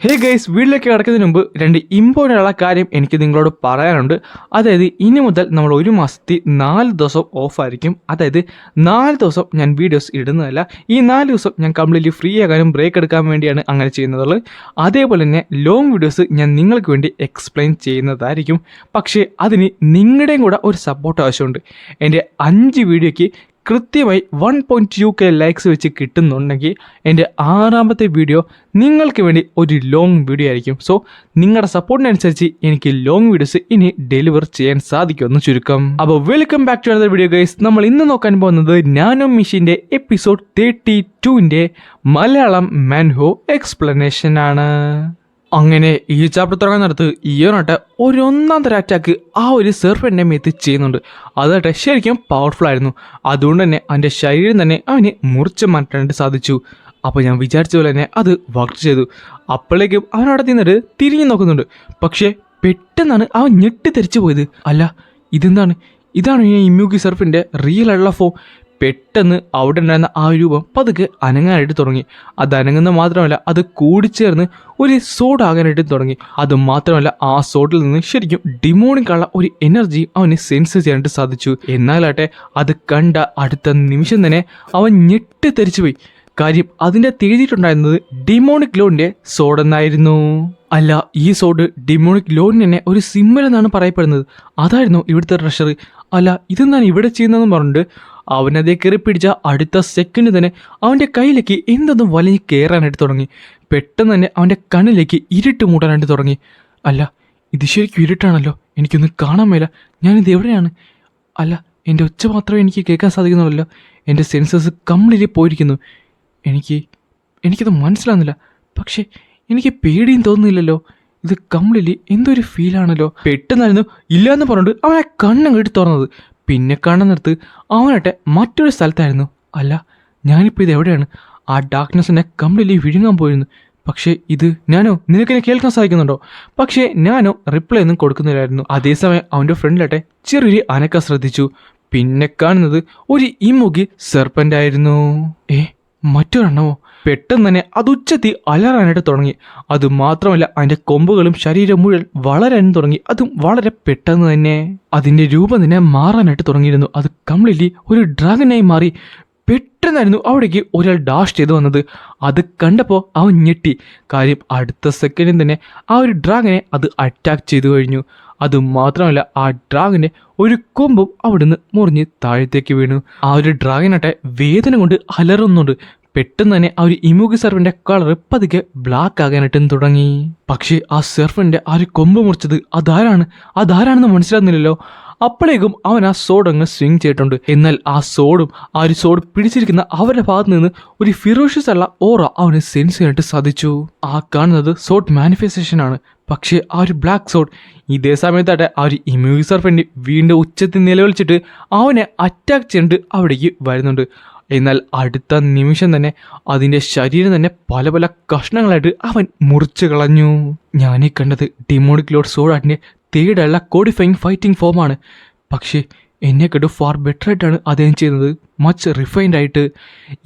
Hey guys, വീട്ടിലേക്ക് കിടക്കുന്നതിന് മുമ്പ് രണ്ട് ഇമ്പോർട്ടൻ്റ് ഉള്ള കാര്യം എനിക്ക് നിങ്ങളോട് പറയാനുണ്ട്. അതായത് ഇനി മുതൽ നമ്മൾ 1 മാസത്തിൽ 4 ദിവസം ഓഫായിരിക്കും. അതായത് 4 ദിവസം ഞാൻ വീഡിയോസ് ഇടുന്നതല്ല. ഈ 4 ദിവസം ഞാൻ കംപ്ലീറ്റ്ലി ഫ്രീ ആകാനും ബ്രേക്ക് എടുക്കാൻ വേണ്ടിയാണ് അങ്ങനെ ചെയ്യുന്നത്. അതേപോലെ തന്നെ ലോങ് വീഡിയോസ് ഞാൻ നിങ്ങൾക്ക് വേണ്ടി എക്സ്പ്ലെയിൻ ചെയ്യുന്നതായിരിക്കും. പക്ഷേ അതിന് നിങ്ങളുടെയും കൂടെ ഒരു സപ്പോർട്ട് ആവശ്യമുണ്ട്. എൻ്റെ 5 വീഡിയോയ്ക്ക് കൃത്യമായി 1.2K ലൈക്സ് വെച്ച് കിട്ടുന്നുണ്ടെങ്കിൽ എൻ്റെ 6ാമത്തെ വീഡിയോ നിങ്ങൾക്ക് വേണ്ടി ഒരു ലോങ് വീഡിയോ ആയിരിക്കും. സോ നിങ്ങളുടെ സപ്പോർട്ടിനനുസരിച്ച് എനിക്ക് ലോങ് വീഡിയോസ് ഇനി ഡെലിവർ ചെയ്യാൻ സാധിക്കുമെന്ന് ചുരുക്കം. അപ്പോൾ welcome back to another video guys. നമ്മൾ ഇന്ന് നോക്കാൻ പോകുന്നത് നാനോ മെഷീൻ്റെ എപ്പിസോഡ് 32ൻ്റെ മലയാളം മാൻഹോ എക്സ്പ്ലനേഷൻ ആണ്. അങ്ങനെ ഈ ചാപ്റ്റർ തുടങ്ങുന്നിടത്ത് ഇയോനാട്ടെ ഒരു 1ാം തരം അറ്റാക്ക് ആ ഒരു സെർഫിൻ്റെ മേത്ത് ചെയ്യുന്നുണ്ട്. അതാട്ടെ ശരിക്കും പവർഫുൾ ആയിരുന്നു. അതുകൊണ്ട് തന്നെ അവൻ്റെ ശരീരം തന്നെ അവന് മുറിച്ച് മാറ്റാനായിട്ട് സാധിച്ചു. അപ്പോൾ ഞാൻ വിചാരിച്ച പോലെ തന്നെ അത് വർക്ക് ചെയ്തു. അപ്പോഴേക്കും അവനവിടെ നിന്നിട്ട് തിരിഞ്ഞു നോക്കുന്നുണ്ട്. പക്ഷേ പെട്ടെന്നാണ് അവൻ ഞെട്ടിത്തെറിച്ചു പോയത്. അല്ല, ഇതാണ് ഈ ഇമ്യൂഗി സെർഫിൻ്റെ റിയൽ ആയിട്ടുള്ള ഫോം. പെട്ടെന്ന് അവിടെ ഉണ്ടായിരുന്ന ആ രൂപം പതുക്കെ അനങ്ങാനായിട്ട് തുടങ്ങി. അത് അനങ്ങുന്ന മാത്രമല്ല, അത് കൂടിച്ചേർന്ന് ഒരു സോഡ് ആകാനായിട്ട് തുടങ്ങി. അത് മാത്രമല്ല, ആ സോഡിൽ നിന്ന് ശരിക്കും ഡിമോണിക്കുള്ള ഒരു എനർജി അവന് സെൻസ് ചെയ്യാനായിട്ട് സാധിച്ചു. എന്നാലാട്ടെ അത് കണ്ട അടുത്ത നിമിഷം തന്നെ അവൻ ഞെട്ടിത്തെറിച്ചു പോയി. കാര്യം അതിൻ്റെ എഴുതിയിട്ടുണ്ടായിരുന്നത് ഡിമോണിക് ലോഡിൻ്റെ സോഡ് എന്നായിരുന്നു. അല്ല, ഈ സോഡ് ഡിമോണിക് ലോഡിന് തന്നെ ഒരു സിമ്പൽ എന്നാണ് പറയപ്പെടുന്നത്. അതായിരുന്നു ഇവിടുത്തെ ട്രഷർ. അല്ല, ഇതെന്താണ് ഇവിടെ ചെയ്യുന്നതെന്ന് പറഞ്ഞിട്ട് അവനതേ കയറി പിടിച്ച അടുത്ത സെക്കൻഡ് തന്നെ അവൻ്റെ കയ്യിലേക്ക് എന്തൊന്നും വലിഞ്ഞ് കയറാനായിട്ട് തുടങ്ങി. പെട്ടെന്ന് തന്നെ അവൻ്റെ കണ്ണിലേക്ക് ഇരുട്ട് മൂടാനായിട്ട് തുടങ്ങി. അല്ല, ഇത് ശരിക്കും ഇരുട്ടാണല്ലോ, എനിക്കൊന്നും കാണാൻ മേല. ഞാനിത് എവിടെയാണ്? അല്ല, എൻ്റെ ഒച്ച മാത്രമേ എനിക്ക് കേൾക്കാൻ സാധിക്കുന്നുള്ളൂ. എൻ്റെ സെൻസസ് കംപ്ലീറ്റ്ലി പോയിരിക്കുന്നു. എനിക്കത് മനസ്സിലാകുന്നില്ല. പക്ഷേ എനിക്ക് പേടിയും തോന്നുന്നില്ലല്ലോ. ഇത് കംപ്ലീറ്റ്ലി എന്തൊരു ഫീലാണല്ലോ. പെട്ടെന്നായിരുന്നു ഇല്ലയെന്ന് പറഞ്ഞിട്ട് അവനെ കണ്ണങ്ങോട്ട് തുറന്നത്. പിന്നെ കാണുന്നിടത്ത് അവനാട്ടെ മറ്റൊരു സ്ഥലത്തായിരുന്നു. അല്ല, ഞാനിപ്പോൾ ഇത് എവിടെയാണ്? ആ ഡാർക്ക്നെസ്സിനെ കംപ്ലീറ്റ്ലി വിഴുങ്ങാൻ പോയിരുന്നു. പക്ഷേ ഇത് നിനക്കെന്നെ കേൾക്കാൻ സാധിക്കുന്നുണ്ടോ? പക്ഷേ റിപ്ലൈ ഒന്നും കൊടുക്കുന്നില്ലായിരുന്നു. അതേസമയം അവൻ്റെ ഫ്രണ്ടിലാട്ടെ ചെറിയൊരു അനക്ക ശ്രദ്ധിച്ചു. പിന്നെ കാണുന്നത് ഒരു ഇമുഗി സെർപ്പൻ്റ് ആയിരുന്നു. മറ്റൊരെണ്ണമോ? പെട്ടെന്ന് തന്നെ അത് ഉച്ചത്തി അലറാനായിട്ട് തുടങ്ങി. അതുമാത്രമല്ല, അതിൻ്റെ കൊമ്പുകളും ശരീരം മുഴുവൻ വളരാൻ തുടങ്ങി. അതും വളരെ പെട്ടെന്ന് തന്നെ അതിൻ്റെ രൂപം തന്നെ മാറാനായിട്ട് തുടങ്ങിയിരുന്നു. അത് കംപ്ലീറ്റ്ലി ഒരു ഡ്രാഗനായി മാറി. പെട്ടെന്നായിരുന്നു അവിടേക്ക് ഒരാൾ ഡാഷ് ചെയ്തു വന്നത്. അത് കണ്ടപ്പോൾ അവൻ ഞെട്ടി. കാര്യം അടുത്ത സെക്കൻഡിൽ തന്നെ ആ ഒരു ഡ്രാഗനെ അത് അറ്റാക്ക് ചെയ്തു കഴിഞ്ഞു. അതുമാത്രമല്ല, ആ ഡ്രാഗൻ്റെ ഒരു കൊമ്പും അവിടുന്ന് മുറിഞ്ഞ് താഴത്തേക്ക് വീണു. ആ ഒരു ഡ്രാഗനാട്ടെ വേദന കൊണ്ട് അലറുന്നുണ്ട്. പെട്ടെന്ന് തന്നെ ആ ഒരു ഇമുഗി സെർഫിൻ്റെ കളർ പതുക്കെ ബ്ലാക്ക് ആകാനായിട്ടും തുടങ്ങി. പക്ഷേ ആ സെർഫിൻ്റെ ആ ഒരു കൊമ്പ് മുറിച്ചത് അതാരാണെന്ന് മനസ്സിലാകുന്നില്ലല്ലോ. അപ്പോഴേക്കും അവൻ ആ സോഡ് അങ്ങ് സ്വിങ് ചെയ്തിട്ടുണ്ട്. എന്നാൽ ആ ഒരു സോഡ് പിടിച്ചിരിക്കുന്ന അവരുടെ ഭാഗത്ത് നിന്ന് ഒരു ഫിറോഷ്യസ് ഉള്ള ഓറ അവന് സെൻസ് ചെയ്യാനായിട്ട് സാധിച്ചു. ആ കാണുന്നത് സോഡ് മാനിഫെസ്റ്റേഷൻ ആണ്. പക്ഷേ ആ ഒരു ബ്ലാക്ക് സോഡ് ഇതേ സമയത്താട്ടെ ആ ഒരു ഇമ്യൂഗി സെർഫിൻ്റെ വീണ്ടും ഉച്ചത്തിൽ നിലവിളിച്ചിട്ട് അവനെ അറ്റാക്ക് ചെയ്തിട്ട് അവിടേക്ക് വരുന്നുണ്ട്. എന്നാൽ അടുത്ത നിമിഷം തന്നെ അതിൻ്റെ ശരീരം തന്നെ പല പല കഷ്ണങ്ങളായിട്ട് അവൻ മുറിച്ചു കളഞ്ഞു. ഞാനീ കണ്ടത് ഡിമോണിക് ലോഡ് സോഡാട്ടിൻ്റെ തേർഡുള്ള കോഡിഫൈങ് ഫൈറ്റിംഗ് ഫോമാണ്. പക്ഷേ എന്നെക്കെട്ട് ഫാർ ബെറ്റർ ആയിട്ടാണ് അദ്ദേഹം ചെയ്യുന്നത്, മച്ച് റിഫൈൻഡ് ആയിട്ട്.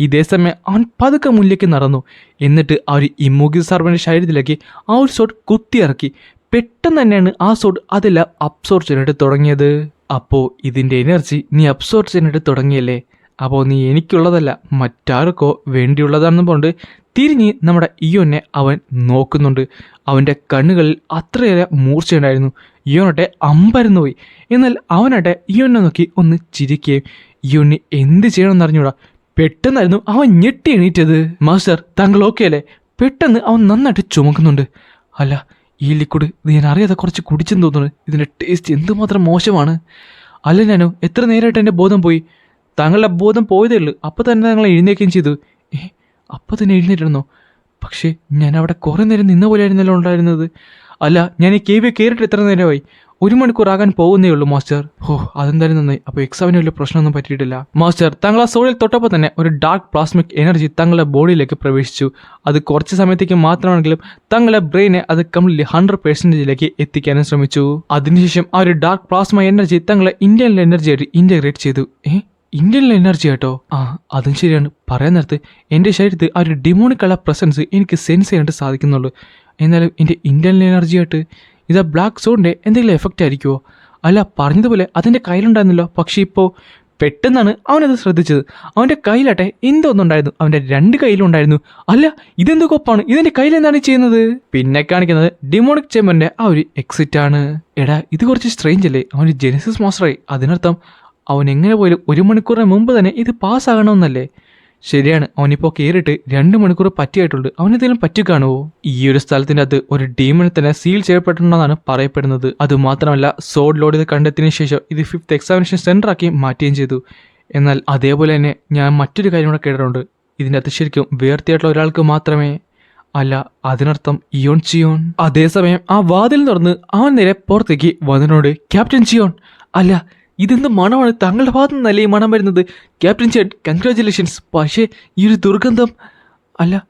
ഇതേ സമയം അവൻ പതുക്കെ മുന്നിലേക്ക് നടന്നു. എന്നിട്ട് ആ ഒരു ഇമ്യൂഗി സെർഫിൻ്റെ ശരീരത്തിലേക്ക് ആ ഒരു സോഡ് കുത്തിയിറക്കി. പെട്ടെന്ന് തന്നെയാണ് ആ സോഡ് അതെല്ലാം അബ്സോർബ് ചെയ്യാനായിട്ട് തുടങ്ങിയത്. അപ്പോൾ ഇതിൻ്റെ എനർജി നീ അബ്സോർബ് ചെയ്യാനായിട്ട് തുടങ്ങിയല്ലേ? അപ്പോൾ നീ എനിക്കുള്ളതല്ല, മറ്റാർക്കോ വേണ്ടിയുള്ളതാണെന്ന് പറഞ്ഞിട്ട് തിരിഞ്ഞ് നമ്മുടെ ഇയോനെ അവൻ നോക്കുന്നുണ്ട്. അവൻ്റെ കണ്ണുകളിൽ അത്രയേറെ മൂർച്ചയുണ്ടായിരുന്നു. ഇയോനാട്ടെ അമ്പരന്ന് പോയി. എന്നാൽ അവനാട്ടെ ഇയോനെ നോക്കി ഒന്ന് ചിരിക്കുകയും ഇയോന് എന്ത് ചെയ്യണമെന്ന് അറിഞ്ഞൂടാ. പെട്ടെന്നായിരുന്നു അവൻ ഞെട്ടി എണീറ്റത്. മാസ്റ്റർ, താങ്കൾ ഓക്കെ അല്ലേ? പെട്ടെന്ന് അവൻ നന്നായിട്ട് ചുമക്കുന്നുണ്ട്. അല്ല, ഈ ലിക്വിഡ് ഇത് ഞാൻ അറിയാതെ കുറച്ച് കുടിച്ചെന്ന് തോന്നുന്നു. ഇതിൻ്റെ ടേസ്റ്റ് എന്തുമാത്രം മോശമാണ്. അല്ല, എത്ര നേരമായിട്ട് എൻ്റെ ബോധം പോയി? താങ്കളുടെ ബോധം പോയതേ ഉള്ളൂ. അപ്പോൾ തന്നെ താങ്കൾ എഴുന്നേക്കുകയും ചെയ്തു. അപ്പോൾ തന്നെ എഴുന്നേറ്റിരുന്നോ? പക്ഷേ ഞാൻ അവിടെ കുറേ നേരം നിന്ന പോലെ ആയിരുന്നല്ലോ ഉണ്ടായിരുന്നത്. അല്ല, ഞാൻ ഈ കേവിൽ കയറിയിട്ട് എത്ര നേരമായി? 1 മണിക്കൂർ ആകാൻ പോകുന്നേ ഉള്ളൂ മാസ്റ്റർ. അതെന്തായാലും നന്നായി. അപ്പോൾ എക്സാമിന് വലിയ പ്രശ്നമൊന്നും പറ്റിയിട്ടില്ല. മാസ്റ്റർ, താങ്കൾ ആ സോഡിൽ തൊട്ടപ്പോൾ തന്നെ ഒരു ഡാർക്ക് പ്ലാസ്മിക് എനർജി താങ്കളുടെ ബോഡിയിലേക്ക് പ്രവേശിച്ചു. അത് കുറച്ച് സമയത്തേക്ക് മാത്രമാണെങ്കിലും താങ്കളുടെ ബ്രെയിനെ അത് കംപ്ലീറ്റ്ലി 100% എത്തിക്കാനും ശ്രമിച്ചു. അതിനുശേഷം ആ ഒരു ഡാർക്ക് പ്ലാസ്മ എനർജി താങ്കളെ ഇന്ത്യൻ എനർജി ആയിട്ട് ഇൻറ്റഗ്രേറ്റ് ചെയ്തു. ഇന്ത്യൻ എനർജി ആട്ടോ? അതും ശരിയാണ്. പറയാൻ നേരത്ത് എൻ്റെ ശരീരത്തിൽ ആ ഒരു ഡിമോണിക്കുള്ള പ്രസൻസ് എനിക്ക് സെൻസ് ചെയ്യാനായിട്ട് സാധിക്കുന്നുള്ളൂ. എന്നാലും എൻ്റെ ഇന്റേണൽ എനർജിയായിട്ട് ഇതാ ബ്ലാക്ക് സോണിൻ്റെ എന്തെങ്കിലും എഫക്റ്റ് ആയിരിക്കുമോ? അല്ല, പറഞ്ഞതുപോലെ അതിൻ്റെ കയ്യിലുണ്ടായിരുന്നല്ലോ. പക്ഷേ ഇപ്പോൾ പെട്ടെന്നാണ് അവനത് ശ്രദ്ധിച്ചത്. അവൻ്റെ കയ്യിലാട്ടെ എന്തോന്നുണ്ടായിരുന്നു, അവൻ്റെ 2 കയ്യിലുണ്ടായിരുന്നു. അല്ല, ഇതെന്ത് കൊപ്പാണ്, ഇതിൻ്റെ കയ്യിൽ എന്താണ് ചെയ്യുന്നത്? പിന്നെ കാണിക്കുന്നത് ഡിമോണിക് ചേമ്പറിൻ്റെ ആ ഒരു എക്സിറ്റ് ആണ്. എടാ, ഇത് കുറച്ച് സ്ട്രേഞ്ച് അല്ലേ? അവന് ജെനസിസ് മാസ്റ്ററായി, അതിനർത്ഥം അവൻ എങ്ങനെ പോയാലും 1 മണിക്കൂറിന് മുമ്പ് തന്നെ ഇത് പാസ്സാകണമെന്നല്ലേ? ശരിയാണ്, അവനിപ്പോൾ കയറിയിട്ട് 2 മണിക്കൂർ പറ്റിയായിട്ടുണ്ട്. അവനെന്തെങ്കിലും പറ്റിക്കാണുമോ? ഈ ഒരു സ്ഥലത്തിൻ്റെ അകത്ത് ഒരു ഡീമണിൽ തന്നെ സീൽ ചെയ്യപ്പെട്ടിട്ടുണ്ടെന്നാണ് പറയപ്പെടുന്നത്. അതുമാത്രമല്ല, സോഡ് ലോഡ് ഇത് കണ്ടെത്തിയതിനു ശേഷം ഇത് 5th എക്സാമിനേഷൻ സെന്റർ ആക്കി മാറ്റുകയും ചെയ്തു. എന്നാൽ അതേപോലെ തന്നെ ഞാൻ മറ്റൊരു കാര്യം കൂടെ കേട്ടിട്ടുണ്ട്. ഇതിൻ്റെ അകത്ത് ശരിക്കും വേർത്തിയായിട്ടുള്ള ഒരാൾക്ക് മാത്രമേ, അല്ല, അതിനർത്ഥം ഇയോൺ ചിയോൺ. അതേസമയം ആ വാതിൽ തുറന്ന് അവൻ നേരെ പുറത്തേക്ക് വന്നതിനോട് ക്യാപ്റ്റൻ ചിയോൺ, അല്ല ഇതെന്ത് മണമാണ്, താങ്കളുടെ ഭാഗത്തു നിന്നല്ലേ ഈ മണം വരുന്നത്? ക്യാപ്റ്റൻ ചേട്ടൻ കൺഗ്രാജുലേഷൻസ്. പക്ഷേ ഈ ഒരു ദുർഗന്ധം, അല്ല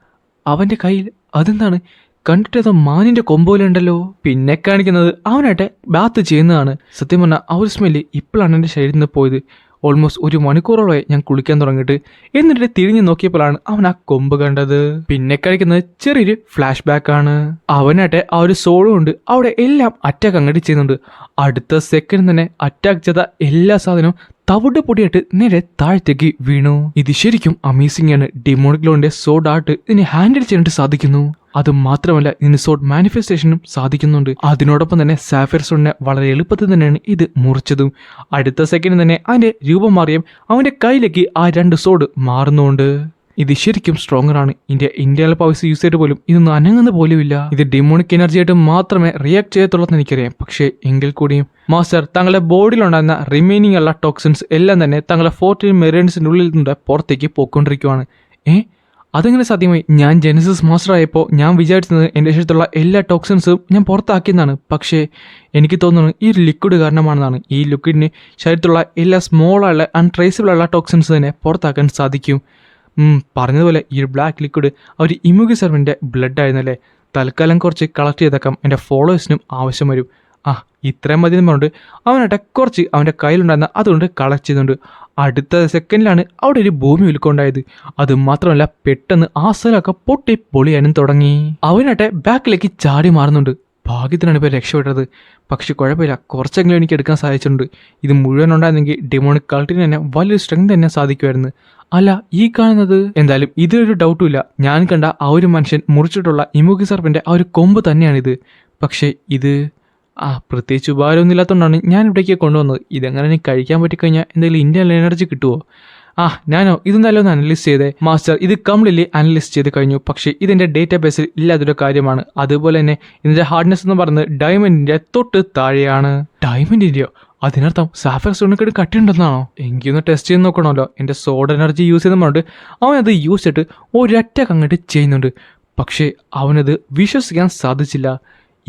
അവൻ്റെ കയ്യിൽ അതെന്താണ്? കണ്ടിട്ടത് മാനിൻ്റെ കൊമ്പോലുണ്ടല്ലോ. പിന്നെ കാണിക്കുന്നത് അവനായിട്ട് ബാത്ത് ചെയ്യുന്നതാണ്. സത്യം പറഞ്ഞാൽ ആ ഒരു സ്മെല്ല് ഇപ്പോഴാണ് എൻ്റെ ശരീരത്തിൽ നിന്ന് പോയത്. ഓൾമോസ്റ്റ് 1 മണിക്കൂറോളമായി ഞാൻ കുളിക്കാൻ തുടങ്ങിയിട്ട്. എന്നിട്ട് തിരിഞ്ഞു നോക്കിയപ്പോഴാണ് അവൻ ആ കൊമ്പ് കണ്ടത്. പിന്നെ കഴിക്കുന്നത് ചെറിയൊരു ഫ്ലാഷ് ബാക്ക് ആണ്. അവനായിട്ട് ആ ഒരു സോളും ഉണ്ട്, അവിടെ എല്ലാം അറ്റാക്ക് അങ്ങോട്ട് ചെയ്യുന്നുണ്ട്. അടുത്ത സെക്കൻഡ് തന്നെ അറ്റാക്ക് ചെയ്ത എല്ലാ സാധനവും തവിട് പൊടിയായിട്ട് നേരെ താഴത്തേക്ക് വീണു. ഇത് ശരിക്കും അമേസിംഗ് ആണ്. ഡിമോണിക് ലോണിന്റെ സോഡ് ആർട്ട് ഇതിനെ ഹാൻഡിൽ ചെയ്യാനായിട്ട് സാധിക്കുന്നു. അത് മാത്രമല്ല, ഇതിന് സോഡ് മാനിഫെസ്റ്റേഷനും സാധിക്കുന്നുണ്ട്. അതിനോടൊപ്പം തന്നെ സാഫയർ സോഡിനെ വളരെ എളുപ്പത്തിൽ തന്നെയാണ് ഇത് മുറിച്ചതും. അടുത്ത സെക്കൻഡ് തന്നെ അതിന്റെ രൂപം മാറിയും അവന്റെ കയ്യിലേക്ക് ആ 2 സോഡ് മാറുന്നുണ്ട്. ഇത് ശരിക്കും സ്ട്രോങ്ങർ ആണ്. ഇന്ത്യയിലെ പവേഴ്സ് യൂസ് ചെയ്തിട്ട് പോലും ഇതൊന്നും അനങ്ങുന്ന പോലുമില്ല. ഇത് ഡിമോണിക് എനർജി ആയിട്ട് മാത്രമേ റിയാക്ട് ചെയ്യത്തുള്ളൂ എനിക്കറിയാം. പക്ഷേ എങ്കിൽ കൂടിയും മാസ്റ്റർ തങ്ങളുടെ ബോഡിയിലുണ്ടായിരുന്ന റിമൈനിങ് ഉള്ള ടോക്സിൻസ് എല്ലാം തന്നെ തങ്ങളുടെ 14 മെറിഡിയൻസിന്റെ ഉള്ളിൽ നിന്ന് പുറത്തേക്ക് പോയിക്കൊണ്ടിരിക്കുവാണ്. അതെങ്ങനെ സാധ്യമായി? ഞാൻ ജെനസിസ് മാസ്റ്റർ ആയപ്പോൾ ഞാൻ വിചാരിച്ചത് എൻ്റെ ശരീരത്തിലുള്ള എല്ലാ ടോക്സിൻസും ഞാൻ പുറത്താക്കിയെന്നാണ്. പക്ഷേ എനിക്ക് തോന്നുന്നു ഈ ഒരു ലിക്വിഡ് കാരണമാണെന്നാണ്. ഈ ലിക്വിഡിന് ശരീരത്തിലുള്ള എല്ലാ സ്മോളായുള്ള അൺട്രേസബിൾ ഉള്ള ടോക്സിൻസ് തന്നെ പുറത്താക്കാൻ സാധിക്കും. പറഞ്ഞതുപോലെ ഈ ഒരു ബ്ലാക്ക് ലിക്വിഡ് ഒരു ഇമ്യൂഗി സെർവൻ്റെ ബ്ലഡ് ആയിരുന്നല്ലേ. തൽക്കാലം കുറച്ച് കളക്ട് ചെയ്തേക്കാം, എൻ്റെ ഫോളോവേഴ്സിനും ആവശ്യം വരും. ഇത്രയും മതി എന്ന് പറഞ്ഞിട്ട് അവനായിട്ട് കുറച്ച് അവൻ്റെ കയ്യിലുണ്ടായിരുന്ന അതുകൊണ്ട് കളക്ട് ചെയ്യുന്നുണ്ട്. അടുത്ത സെക്കൻഡിലാണ് അവിടെ ഒരു ഭൂമി ഉൽക്കൊണ്ടായത്. അത് മാത്രമല്ല, പെട്ടെന്ന് ആ സ്ഥലമൊക്കെ പൊട്ടി പൊളിയാനും തുടങ്ങി. അവനായിട്ട് ബാക്കിലേക്ക് ചാടി മാറുന്നുണ്ട്. ഭാഗ്യത്തിനാണ് ഇപ്പോൾ രക്ഷപ്പെട്ടത്. പക്ഷെ കുഴപ്പമില്ല, കുറച്ചെങ്കിലും എനിക്ക് എടുക്കാൻ സാധിച്ചിട്ടുണ്ട്. ഇത് മുഴുവൻ ഉണ്ടായിരുന്നെങ്കിൽ ഡിമോണിക് കൾട്ടിന് തന്നെ വലിയൊരു സ്ട്രെങ്ത് തന്നെ സാധിക്കുമായിരുന്നു. അല്ല, ഈ കാണുന്നത് എന്തായാലും ഇതൊരു ഡൗട്ടും ഇല്ല. ഞാൻ കണ്ട ആ ഒരു മനുഷ്യൻ മുറിച്ചിട്ടുള്ള ഇമൂഗി സർപ്പിൻ്റെ ആ ഒരു കൊമ്പ് തന്നെയാണിത്. പക്ഷേ ഇത് പ്രത്യേകിച്ച് ഉപകാരമൊന്നും ഇല്ലാത്തതുകൊണ്ടാണ് ഞാൻ ഇവിടേക്ക് കൊണ്ടുവന്നത്. ഇതെങ്ങനെ എനിക്ക് കഴിക്കാൻ പറ്റിക്കഴിഞ്ഞാൽ എന്തെങ്കിലും ഇന്റേണൽ എനർജി കിട്ടുമോ? ഞാനോ ഇതെന്തായാലും ഒന്ന് അനലൈസ് ചെയ്തേ. മാസ്റ്റർ ഇത് കംപ്ലീറ്റ്ലി അനലൈസ് ചെയ്ത് കഴിഞ്ഞു. പക്ഷേ ഇതിൻ്റെ ഡേറ്റാബേസിൽ ഇല്ലാത്തൊരു കാര്യമാണ്. അതുപോലെ തന്നെ ഇതിൻ്റെ ഹാർഡ്നെസ് എന്ന് പറയുന്നത് ഡയമണ്ടിൻ്റെ തൊട്ട് താഴെയാണ്. ഡയമണ്ടിൻ്റെയോ? അതിനർത്ഥം സാഫയർ സ്റ്റോണിനെക്കാട് കട്ടിയുണ്ടെന്നാണോ? എനിക്കൊന്ന് ടെസ്റ്റ് ചെയ്ത് നോക്കണമല്ലോ. എൻ്റെ സോഡ് എനർജി യൂസ് ചെയ്തെന്ന് പറഞ്ഞിട്ട് അവനത് യൂസ് ചെയ്തിട്ട് ഒരറ്റക്ക് അങ്ങോട്ട് ചെയ്യുന്നുണ്ട്. പക്ഷേ അവനത് വിശ്വസിക്കാൻ സാധിച്ചില്ല.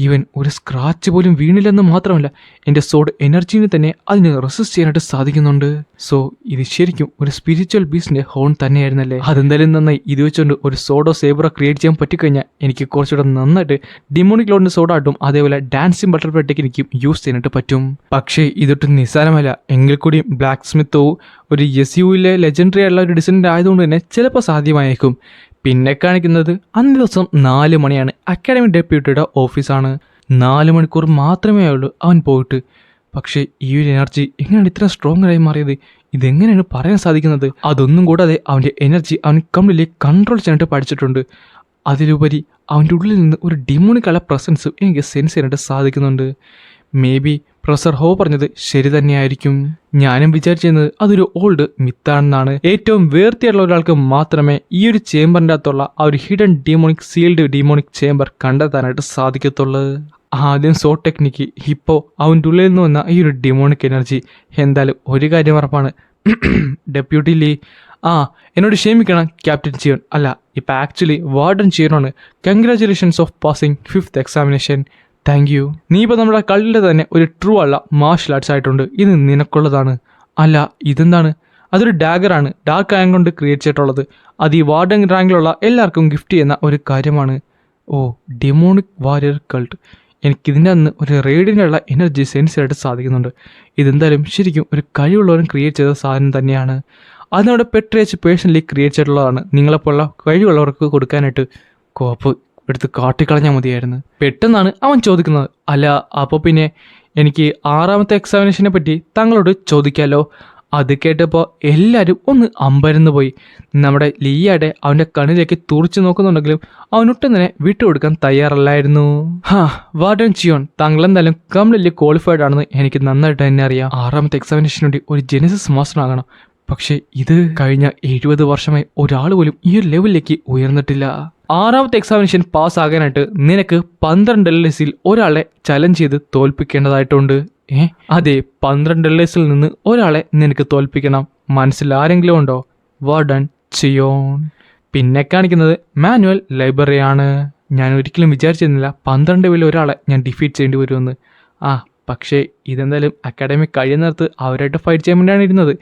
ഈവൻ ഒരു സ്ക്രാച്ച് പോലും വീണില്ലെന്ന് മാത്രമല്ല, എൻ്റെ സോഡ് എനർജീനെ തന്നെ അതിന് റെസിസ്റ്റ് ചെയ്യാനായിട്ട് സാധിക്കുന്നുണ്ട്. സോ ഇത് ശരിക്കും ഒരു സ്പിരിച്വൽ ബീസ്റ്റിന്റെ ഹോൺ തന്നെയായിരുന്നല്ലേ. അതെന്തായാലും നന്നായി. ഇത് വെച്ചുകൊണ്ട് ഒരു സോഡോ സേബ്ര ക്രിയേറ്റ് ചെയ്യാൻ പറ്റിക്കഴിഞ്ഞാൽ എനിക്ക് കുറച്ചുകൂടെ നന്നായിട്ട് ഡിമോണിക് ലോഡിന്റെ സോഡായിട്ടും അതേപോലെ ഡാൻസിങ് ബട്ടർഫ്ലൈ ടെക്നിക്കും യൂസ് ചെയ്യാനായിട്ട് പറ്റും. പക്ഷേ ഇതൊട്ടും നിസ്സാരമല്ല. എങ്കിൽ കൂടി ബ്ലാക്ക് സ്മിത്തോ ഒരു യെസ്യുവിലെ ലെജൻഡറി ആയിട്ടുള്ള ഒരു ഡിസൈനർ ആയതുകൊണ്ട് തന്നെ ചിലപ്പോൾ സാധ്യമായേക്കും. പിന്നെ കാണിക്കുന്നത് അന്നേ ദിവസം 4 മണിയാണ്. അക്കാഡമി ഡെപ്യൂട്ടിയുടെ ഓഫീസാണ്. 4 മണിക്കൂർ മാത്രമേ ഉള്ളൂ അവൻ പോയിട്ട്. പക്ഷേ ഈ ഒരു എനർജി എങ്ങനെയാണ് ഇത്ര സ്ട്രോങ് ആയി മാറിയത്? ഇതെങ്ങനെയാണ് പറയാൻ സാധിക്കുന്നത്? അതൊന്നും കൂടാതെ അവൻ്റെ എനർജി അവൻ കംപ്ലീറ്റ്ലി കൺട്രോൾ ചെയ്യാനായിട്ട് പഠിച്ചിട്ടുണ്ട്. അതിലുപരി അവൻ്റെ ഉള്ളിൽ നിന്ന് ഒരു ഡിമോണിക്കുള്ള പ്രസൻസ് എനിക്ക് സെൻസ് ചെയ്യാനായിട്ട് സാധിക്കുന്നുണ്ട്. മേ ബി പ്രൊഫസർ ഹോ പറഞ്ഞത് ശരി തന്നെയായിരിക്കും. ഞാനും വിചാരിച്ചിരുന്നത് അതൊരു ഓൾഡ് മിത്താണെന്നാണ്. ഏറ്റവും വേർത്തിയുള്ള ഒരാൾക്ക് മാത്രമേ ഈ ഒരു ചേംബറിൻ്റെ അകത്തുള്ള ആ ഒരു hidden demonic sealed demonic chamber കണ്ടെത്താനായിട്ട് സാധിക്കത്തുള്ളൂ. ആദ്യം സോ ടെക്നിക്ക്, ഇപ്പോൾ അവൻ്റെ ഉള്ളിൽ നിന്ന് വന്ന ഈ ഒരു ഡിമോണിക് എനർജി. എന്തായാലും ഒരു കാര്യം ഉറപ്പാണ്, ഡെപ്യൂട്ടി ലീ എന്നോട് ക്ഷമിക്കണം ക്യാപ്റ്റൻ ചിയോൺ. അല്ല, ഇപ്പം ആക്ച്വലി വാർഡൻ ചിയോണാണ്. Congratulations of passing 5th examination. Thank you. നീ ഇപ്പോൾ നമ്മുടെ കളിയുടെ തന്നെ ഒരു ട്രൂ അല്ല മാർഷൽ ആർട്സ് ആയിട്ടുണ്ട്. ഇത് നിനക്കുള്ളതാണ്. അല്ല, ഇതെന്താണ്? അതൊരു ഡാഗറാണ്. ഡാർക്ക് ആയം കൊണ്ട് ക്രിയേറ്റ് ചെയ്തിട്ടുള്ളത്. അത് ഈ വാർഡൻ റാങ്കിലുള്ള എല്ലാവർക്കും ഗിഫ്റ്റ് ചെയ്യുന്ന ഒരു കാര്യമാണ്. Demonic Warrier cult. എനിക്കിതിൻ്റെ അന്ന് ഒരു റേഡിയൻ്റുള്ള എനർജി സെൻസ് ആയിട്ട് സാധിക്കുന്നുണ്ട്. ഇതെന്തായാലും ശരിക്കും ഒരു കഴിവുള്ളവരും ക്രിയേറ്റ് ചെയ്ത സാധനം തന്നെയാണ്. അത് നമ്മുടെ പെട്രേച്ച് പേഴ്സണലി ക്രിയേറ്റ് ചെയ്തിട്ടുള്ളതാണ്. നിങ്ങളെപ്പോലുള്ള കഴിവുള്ളവർക്ക് കൊടുക്കാനായിട്ട്. കോപ്പ് എടുത്ത് കാട്ടിക്കളഞ്ഞാൽ മതിയായിരുന്നു. പെട്ടെന്നാണ് അവൻ ചോദിക്കുന്നത്, അല്ല അപ്പോൾ പിന്നെ എനിക്ക് 6ാമത്തെ എക്സാമിനേഷനെ പറ്റി താങ്കളോട് ചോദിക്കാമല്ലോ. അത് കേട്ടപ്പോൾ എല്ലാവരും ഒന്ന് അമ്പരന്ന് പോയി. നമ്മുടെ ലിയാടെ അവൻ്റെ കണ്ണിലേക്ക് തുറച്ചു നോക്കുന്നുണ്ടെങ്കിലും അവനൊട്ടും തന്നെ വിട്ടുകൊടുക്കാൻ തയ്യാറല്ലായിരുന്നു. വാർഡൻ ചിയോൺ, താങ്കൾ എന്തായാലും കംപ്ലീറ്റ്ലി ക്വാളിഫൈഡ് ആണെന്ന് എനിക്ക് നന്നായിട്ട് തന്നെ അറിയാം. 6ാമത്തെ എക്സാമിനേഷന് വേണ്ടി ഒരു ജെനസിസ് മാസ്റ്റർ ആകണം. പക്ഷേ ഇത് കഴിഞ്ഞ 70 വർഷമായി ഒരാൾ പോലും ഈ ഒരു ലെവലിലേക്ക് ഉയർന്നിട്ടില്ല. 6ാമത്തെ എക്സാമിനേഷൻ പാസ്സാകാനായിട്ട് നിനക്ക് 12 LSൽ ഒരാളെ ചലഞ്ച് ചെയ്ത് തോൽപ്പിക്കേണ്ടതായിട്ടുണ്ട്. അതെ, 12 LSൽ നിന്ന് ഒരാളെ നിനക്ക് തോൽപ്പിക്കണം. മനസ്സിൽ ആരെങ്കിലും ഉണ്ടോ? വാർഡൻ ചിയോൺ. പിന്നെ കാണിക്കുന്നത് മാനുവൽ ലൈബ്രറിയാണ്. ഞാൻ ഒരിക്കലും വിചാരിച്ചിരുന്നില്ല 12 ഒരാളെ ഞാൻ ഡിഫീറ്റ് ചെയ്യേണ്ടി വരുമെന്ന്. പക്ഷേ ഇതെന്തായാലും അക്കാഡമിക് കഴിയുന്നിടത്ത് അവരായിട്ട് ഫൈറ്റ് ചെയ്യാൻ വേണ്ടിയാണ് ഇരുന്നത്.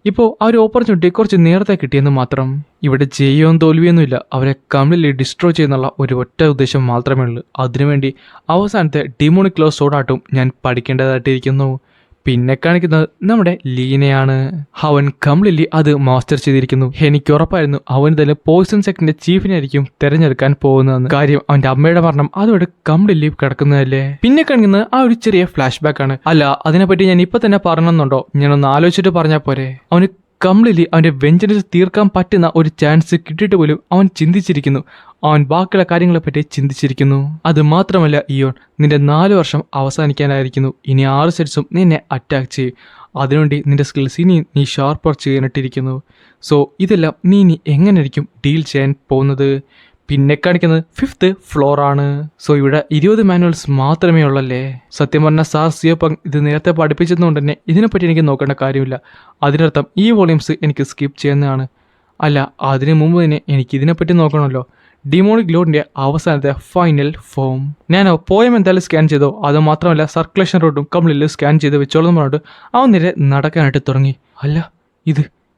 ഇപ്പോൾ ആ ഒരു ഓപ്പർച്യൂണിറ്റി കുറച്ച് നേരത്തെ കിട്ടിയെന്ന് മാത്രം. ഇവിടെ ജയവും തോൽവിയൊന്നുമില്ല, അവരെ കംപ്ലീറ്റ്ലി ഡിസ്ട്രോയ് ചെയ്യുന്നുള്ള ഒരു ഒറ്റ ഉദ്ദേശം മാത്രമേ ഉള്ളൂ. അതിനുവേണ്ടി അവസാനത്തെ ഡിമോണിക് ലോ സോഡാട്ടും ഞാൻ പഠിക്കേണ്ടതായിട്ടിരിക്കുന്നു. പിന്നെ കാണിക്കുന്നത് നമ്മുടെ ലീനയാണ്. അവൻ കംപ്ലീറ്റ്ലി അത് മാസ്റ്റർ ചെയ്തിരിക്കുന്നു. എനിക്ക് ഉറപ്പായിരുന്നു അവൻ തന്നെ പോയിസൺ സെക്ടറിന്റെ ചീഫിനായിരിക്കും തിരഞ്ഞെടുക്കാൻ പോകുന്നതെന്ന്. കാര്യം അവന്റെ അമ്മയുടെ മരണം അതോടെ കംപ്ലീറ്റ്ലി കിടക്കുന്നതല്ലേ. പിന്നെ കാണിക്കുന്നത് ആ ഒരു ചെറിയ ഫ്ലാഷ് ബാക്ക് ആണ്. അല്ല, അതിനെപ്പറ്റി ഞാൻ ഇപ്പൊ തന്നെ പറയണമെന്നുണ്ടോ? ഞാനൊന്ന് ആലോചിച്ചിട്ട് പറഞ്ഞാൽ പോരെ? അവന് കംപ്ലീറ്റ്ലി അവൻ്റെ വെഞ്ചനസ് തീർക്കാൻ പറ്റുന്ന ഒരു ചാൻസ് കിട്ടിയിട്ട് പോലും അവൻ ചിന്തിച്ചിരിക്കുന്നു. അവൻ ബാക്കിയുള്ള കാര്യങ്ങളെപ്പറ്റി ചിന്തിച്ചിരിക്കുന്നു. അത് മാത്രമല്ല ഇയോൺ, നിന്റെ 4 വർഷം അവസാനിക്കാനായിരിക്കുന്നു. ഇനി 6 സെറ്റ്സും നിന്നെ അറ്റാക്ക് ചെയ്യും. അതിനുവേണ്ടി നിന്റെ സ്കിൽസ് ഇനി നീ ഷാർപ്പർ ചെയ്യാനിട്ടിരിക്കുന്നു. സോ ഇതെല്ലാം നീ ഇനി എങ്ങനെയായിരിക്കും ഡീൽ ചെയ്യാൻ പോകുന്നത്? പിന്നെ കാണിക്കുന്നത് 5th ഫ്ലോർ ആണ്. സോ ഇവിടെ 20 മാനുവൽസ് മാത്രമേ ഉള്ളല്ലേ. സത്യം പറഞ്ഞാൽ സാർ സിയോപങ് ഇത് നേരത്തെ പഠിപ്പിച്ചതുകൊണ്ട് തന്നെ ഇതിനെപ്പറ്റി എനിക്ക് നോക്കേണ്ട കാര്യമില്ല. അതിനർത്ഥം ഈ വോളിയൂംസ് എനിക്ക് സ്കിപ്പ് ചെയ്യുന്നതാണ്. അല്ല, അതിനു മുമ്പ് തന്നെ എനിക്ക് ഇതിനെപ്പറ്റി നോക്കണമല്ലോ. ഡിമോണിക് ലോഡിൻ്റെ അവസാനത്തെ ഫൈനൽ ഫോം. ഞാൻ പോയം എന്തായാലും സ്കാൻ ചെയ്തോ. അത് മാത്രമല്ല സർക്കുലേഷൻ റൂട്ടും കംപ്ലീറ്റ്ലി സ്കാൻ ചെയ്ത് വെച്ചോളെന്ന് പറഞ്ഞിട്ട് അവൻ നേരെ നടക്കാനായിട്ട് തുടങ്ങി. അല്ല,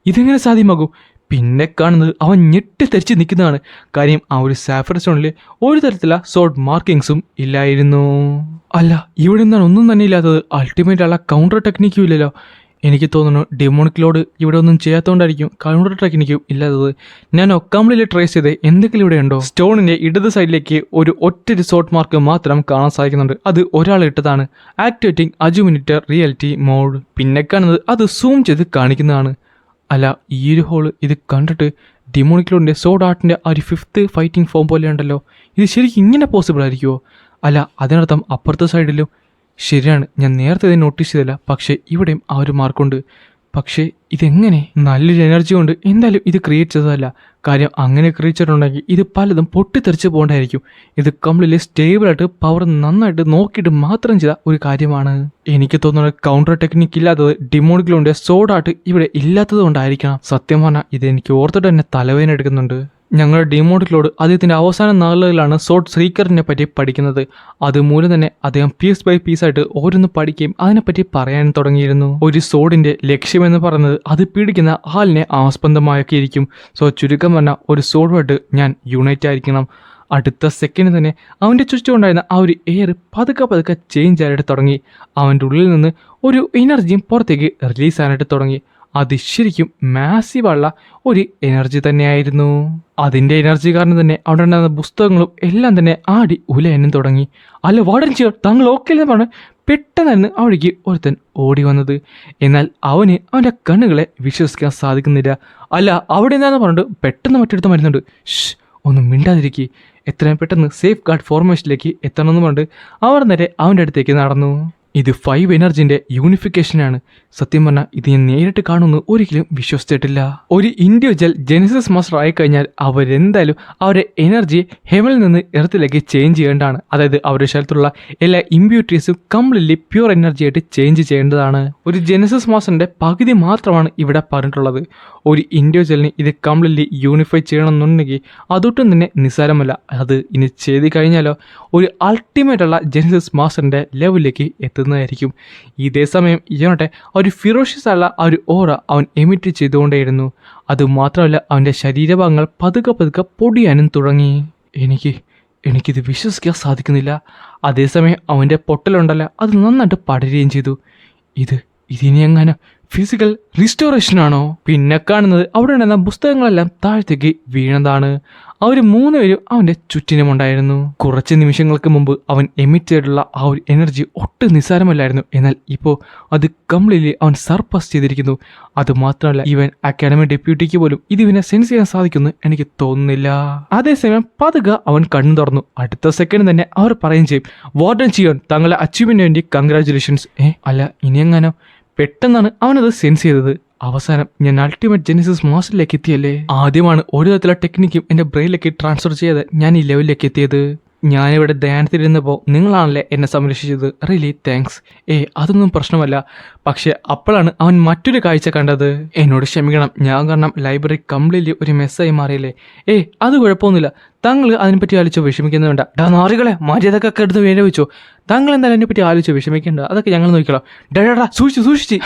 ഇതെങ്ങനെ സാധ്യമാകും? പിന്നെ കാണുന്നത് അവൻ ഞെട്ടിത്തെറിച്ച് നിൽക്കുന്നതാണ്. കാര്യം ആ ഒരു സാഫർ സ്റ്റോണിൽ ഒരു തരത്തിലുള്ള സോഡ് മാർക്കിങ്സും ഇല്ലായിരുന്നു. അല്ല, ഇവിടെ നിന്നാണ് ഒന്നും തന്നെ ഇല്ലാത്തത്. അൾട്ടിമേറ്റ് ഉള്ള കൗണ്ടർ ടെക്നിക്കും ഇല്ലല്ലോ. എനിക്ക് തോന്നുന്നു ഡെമോണിക് ലോഡ് ഇവിടെ ഒന്നും ചെയ്യാത്തതുകൊണ്ടായിരിക്കും കൗണ്ടർ ടെക്നിക്കും ഇല്ലാത്തത്. ഞാൻ കംപ്ലീറ്റ്ലി ട്രേസ് ചെയ്ത് എന്തെങ്കിലും ഇവിടെ ഉണ്ടോ? സ്റ്റോണിന്റെ ഇടത് സൈഡിലേക്ക് ഒരു ഒറ്റ റിസോർട്ട് മാർക്ക് മാത്രം കാണാൻ സാധിക്കുന്നുണ്ട്. അത് ഒരാൾ ഇട്ടതാണ്. ആക്ടിവേറ്റിംഗ് അജുമിനിറ്റർ റിയാലിറ്റി മോഡ്. പിന്നെ കാണുന്നത് അത് സൂം ചെയ്ത് കാണിക്കുന്നതാണ്. അല്ല, ഈ ഒരു ഹോള് ഇത് കണ്ടിട്ട് ഡിമോണിക് ലോഡിൻ്റെ സോഡ് ആർട്ടിൻ്റെ ആ ഒരു 5th ഫൈറ്റിംഗ് ഫോം പോലെ ഉണ്ടല്ലോ. ഇത് ശരിക്കും ഇങ്ങനെ പോസിബിൾ ആയിരിക്കുമോ? അല്ല, അതിനർത്ഥം അപ്പുറത്തെ സൈഡിലും ശരിയാണ്. ഞാൻ നേരത്തെ ഇത് നോട്ടീസ് ചെയ്തില്ല. പക്ഷേ ഇവിടെയും ആ ഒരു മാർക്കുണ്ട്. പക്ഷേ ഇതെങ്ങനെ? നല്ലൊരു എനർജി കൊണ്ട് എന്തായാലും ഇത് ക്രിയേറ്റ് ചെയ്തതല്ല. കാര്യം അങ്ങനെ ക്രിയേറ്റ് ചെയ്തിട്ടുണ്ടെങ്കിൽ ഇത് പലതും പൊട്ടിത്തെറിച്ച് പോകേണ്ടായിരിക്കും. ഇത് കംപ്ലീറ്റ്ലി സ്റ്റേബിളായിട്ട് പവർ നന്നായിട്ട് നോക്കിയിട്ട് മാത്രം ചെയ്ത ഒരു കാര്യമാണ്. എനിക്ക് തോന്നുന്നത് കൗണ്ടർ ടെക്നിക്ക് ഇല്ലാത്തത് ഡിമോണിക് ലോഡിൻ്റെ സോഡായിട്ട് ഇവിടെ ഇല്ലാത്തത് കൊണ്ടായിരിക്കണം. സത്യം പറഞ്ഞാൽ ഇത് എനിക്ക് ഓർത്തിട്ട് തന്നെ തലവേദന എടുക്കുന്നുണ്ട്. ഞങ്ങളുടെ ഡിമോണിക് ലോഡ് അദ്ദേഹത്തിൻ്റെ അവസാന നാളുകളിലാണ് സോഡ് സീക്കറിനെ പറ്റി പഠിക്കുന്നത്. അതുമൂലം തന്നെ അദ്ദേഹം പീസ് ബൈ പീസായിട്ട് ഓരോന്ന് പഠിക്കുകയും അതിനെപ്പറ്റി പറയാനും തുടങ്ങിയിരുന്നു. ഒരു സോഡിൻ്റെ ലക്ഷ്യമെന്ന് പറയുന്നത് അത് പീഡിക്കുന്ന ആളിനെ ആസ്പദമാക്കിയിരിക്കും. സോ ചുരുക്കം പറഞ്ഞാൽ ഒരു സോഡുമായിട്ട് ഞാൻ യുണൈറ്റ് ആയിരിക്കണം. അടുത്ത സെക്കൻഡ് തന്നെ അവൻ്റെ ചുറ്റുമുണ്ടായിരുന്ന ആ ഒരു എയർ പതുക്കെ ചേഞ്ച് ആയിട്ട് തുടങ്ങി. അവൻ്റെ ഉള്ളിൽ നിന്ന് ഒരു എനർജിയും പുറത്തേക്ക് റിലീസ് ആകാനായിട്ട് തുടങ്ങി. അത് ശരിക്കും മാസീവുള്ള ഒരു എനർജി തന്നെയായിരുന്നു. അതിൻ്റെ എനർജി കാരണം തന്നെ അവിടെ ഉണ്ടായിരുന്ന പുസ്തകങ്ങളും എല്ലാം തന്നെ ആടി ഉലയാനും തുടങ്ങി. അല്ല, വാർഡൻ ചിയോൺ, താങ്കൾ ഓക്കെ എന്ന് പറഞ്ഞ് പെട്ടെന്നായിരുന്നു അവിടേക്ക് ഒരുത്തൻ ഓടി വന്നത്. എന്നാൽ അവന് അവൻ്റെ കണ്ണുകളെ വിശ്വസിക്കാൻ സാധിക്കുന്നില്ല. അല്ല, അവിടെ എന്താണെന്ന് പറഞ്ഞിട്ട് പെട്ടെന്ന് മറ്റെടുത്ത് വരുന്നുണ്ട്. ഒന്നും മിണ്ടാതിരിക്കുക, എത്രയും പെട്ടെന്ന് സേഫ് ഗാർഡ് ഫോർമേഷനിലേക്ക് എത്തണമെന്ന് പറഞ്ഞിട്ട് അവർ നേരെ അവൻ്റെ അടുത്തേക്ക് നടന്നു. ഇത് 5 എനർജിൻ്റെ യൂണിഫിക്കേഷനാണ്. സത്യം പറഞ്ഞാൽ ഇത് ഞാൻ നേരിട്ട് കാണുമെന്ന് ഒരിക്കലും വിശ്വസിച്ചിട്ടില്ല. ഒരു ഇൻഡിവിജ്വൽ ജെനസിസ് മാസ്റ്റർ ആയിക്കഴിഞ്ഞാൽ അവരെന്തായാലും അവരുടെ എനർജി ഹെവനിൽ നിന്ന് എർത്തിലേക്ക് ചേഞ്ച് ചെയ്യേണ്ടതാണ്. അതായത് അവരുടെ ശരീരത്തിലുള്ള എല്ലാ ഇമ്പ്യൂരിറ്റീസും കംപ്ലീറ്റ്ലി പ്യൂർ എനർജി ആയിട്ട് ചേഞ്ച് ചെയ്യേണ്ടതാണ്. ഒരു ജെനസിസ് മാസ്റ്ററിൻ്റെ പകുതി മാത്രമാണ് ഇവിടെ പറഞ്ഞിട്ടുള്ളത്. ഒരു ഇൻഡിവിജ്വലിന് ഇത് കംപ്ലീറ്റ്ലി യൂണിഫൈ ചെയ്യണമെന്നുണ്ടെങ്കിൽ അതൊട്ടും തന്നെ നിസ്സാരമല്ല. അത് ഇനി ചെയ്ത് കഴിഞ്ഞാലോ ഒരു അൾട്ടിമേറ്റുള്ള ജെനസിസ് മാസ്റ്ററിൻ്റെ ലെവലിലേക്ക് എത്തുന്നതായിരിക്കും. ഇതേ സമയം ഇവരുടെ ഒരു ഫിറോഷ്യസ് ആയുള്ള ആ ഒരു ഓറ അവൻ എമിറ്റ് ചെയ്തുകൊണ്ടേയിരുന്നു. അതുമാത്രമല്ല അവൻ്റെ ശരീരഭാഗങ്ങൾ പതുക്കെ പൊടിയാനും തുടങ്ങി. എനിക്കിത് വിശ്വസിക്കാൻ സാധിക്കുന്നില്ല. അതേസമയം അവൻ്റെ പൊട്ടലുണ്ടല്ലോ അത് നന്നായിട്ട് പടരുകയും ചെയ്തു. ഇതിനി എങ്ങനെ ഫിസിക്കൽ റിസ്റ്റോറേഷൻ ആണോ? പിന്നെ കാണുന്നത് അവിടെ ഉണ്ടായിരുന്ന പുസ്തകങ്ങളെല്ലാം താഴത്തേക്ക് വീണതാണ്. അവർ 3 പേരും അവന്റെ ചുറ്റിനുമുണ്ടായിരുന്നു. കുറച്ച് നിമിഷങ്ങൾക്ക് മുമ്പ് അവൻ എമിറ്റ് ചെയ്തിട്ടുള്ള ആ ഒരു എനർജി ഒട്ടും നിസ്സാരമല്ലായിരുന്നു. എന്നാൽ ഇപ്പോൾ അത് കംപ്ലീറ്റ്ലി അവൻ സർപ്പാസ് ചെയ്തിരിക്കുന്നു. അതുമാത്രമല്ല, ഇവൻ അക്കാഡമി ഡെപ്യൂട്ടിക്ക് പോലും ഇതിവനെ സെൻസ് ചെയ്യാൻ സാധിക്കുമെന്ന് എനിക്ക് തോന്നുന്നില്ല. അതേസമയം പതുക്കെ അവൻ കണ്ണു തുറന്നു. അടുത്ത സെക്കൻഡ് തന്നെ അവർ പറയുകയും ചെയ്യും, വാർഡൻ ചിയോൺ, താങ്കളുടെ അച്ചീവ്മെന്റിന് വേണ്ടി കൺഗ്രാറ്റുലേഷൻസ്. അല്ല, ഇനിയെങ്ങാനോ പെട്ടെന്നാണ് അവനത് സെൻസ് ചെയ്തത്. അവസാനം ഞാൻ അൾട്ടിമേറ്റ് ജെനിസിസ് മാസ്റ്ററിലേക്ക് എത്തിയല്ലേ. ആദ്യമാണ് ഒരു തരത്തിലുള്ള ടെക്നിക്കും എൻ്റെ ബ്രെയിനിലേക്ക് ട്രാൻസ്ഫർ ചെയ്ത് ഞാൻ ഈ ലെവലിലേക്ക് എത്തിയത്. ഞാനിവിടെ ധ്യാനത്തിലിരുന്നപ്പോൾ നിങ്ങളാണല്ലേ എന്നെ സംരക്ഷിച്ചത്. Really thanks. അതൊന്നും പ്രശ്നമല്ല. പക്ഷെ അപ്പോഴാണ് അവൻ മറ്റൊരു കാഴ്ച കണ്ടത്. എന്നോട് ക്ഷമിക്കണം, ഞാൻ കാരണം ലൈബ്രറി കംപ്ലീറ്റ്ലി ഒരു മെസ്സായി മാറിയല്ലേ. അത് കുഴപ്പമൊന്നുമില്ല. താങ്കൾ അതിനെപ്പറ്റി ആലോചിച്ച് വിഷമിക്കുന്നത് വേണ്ട. നാറികളെ മര്യാദക്കൊക്കെ എടുത്ത് വേണ്ടി വെച്ചോ. താങ്കൾ എന്തായാലും അതിനെപ്പറ്റി ആലോചിച്ച് വിഷമിക്കേണ്ട, അതൊക്കെ ഞങ്ങൾ നോക്കിക്കോളാം. ഡാ സൂക്ഷിച്ച്.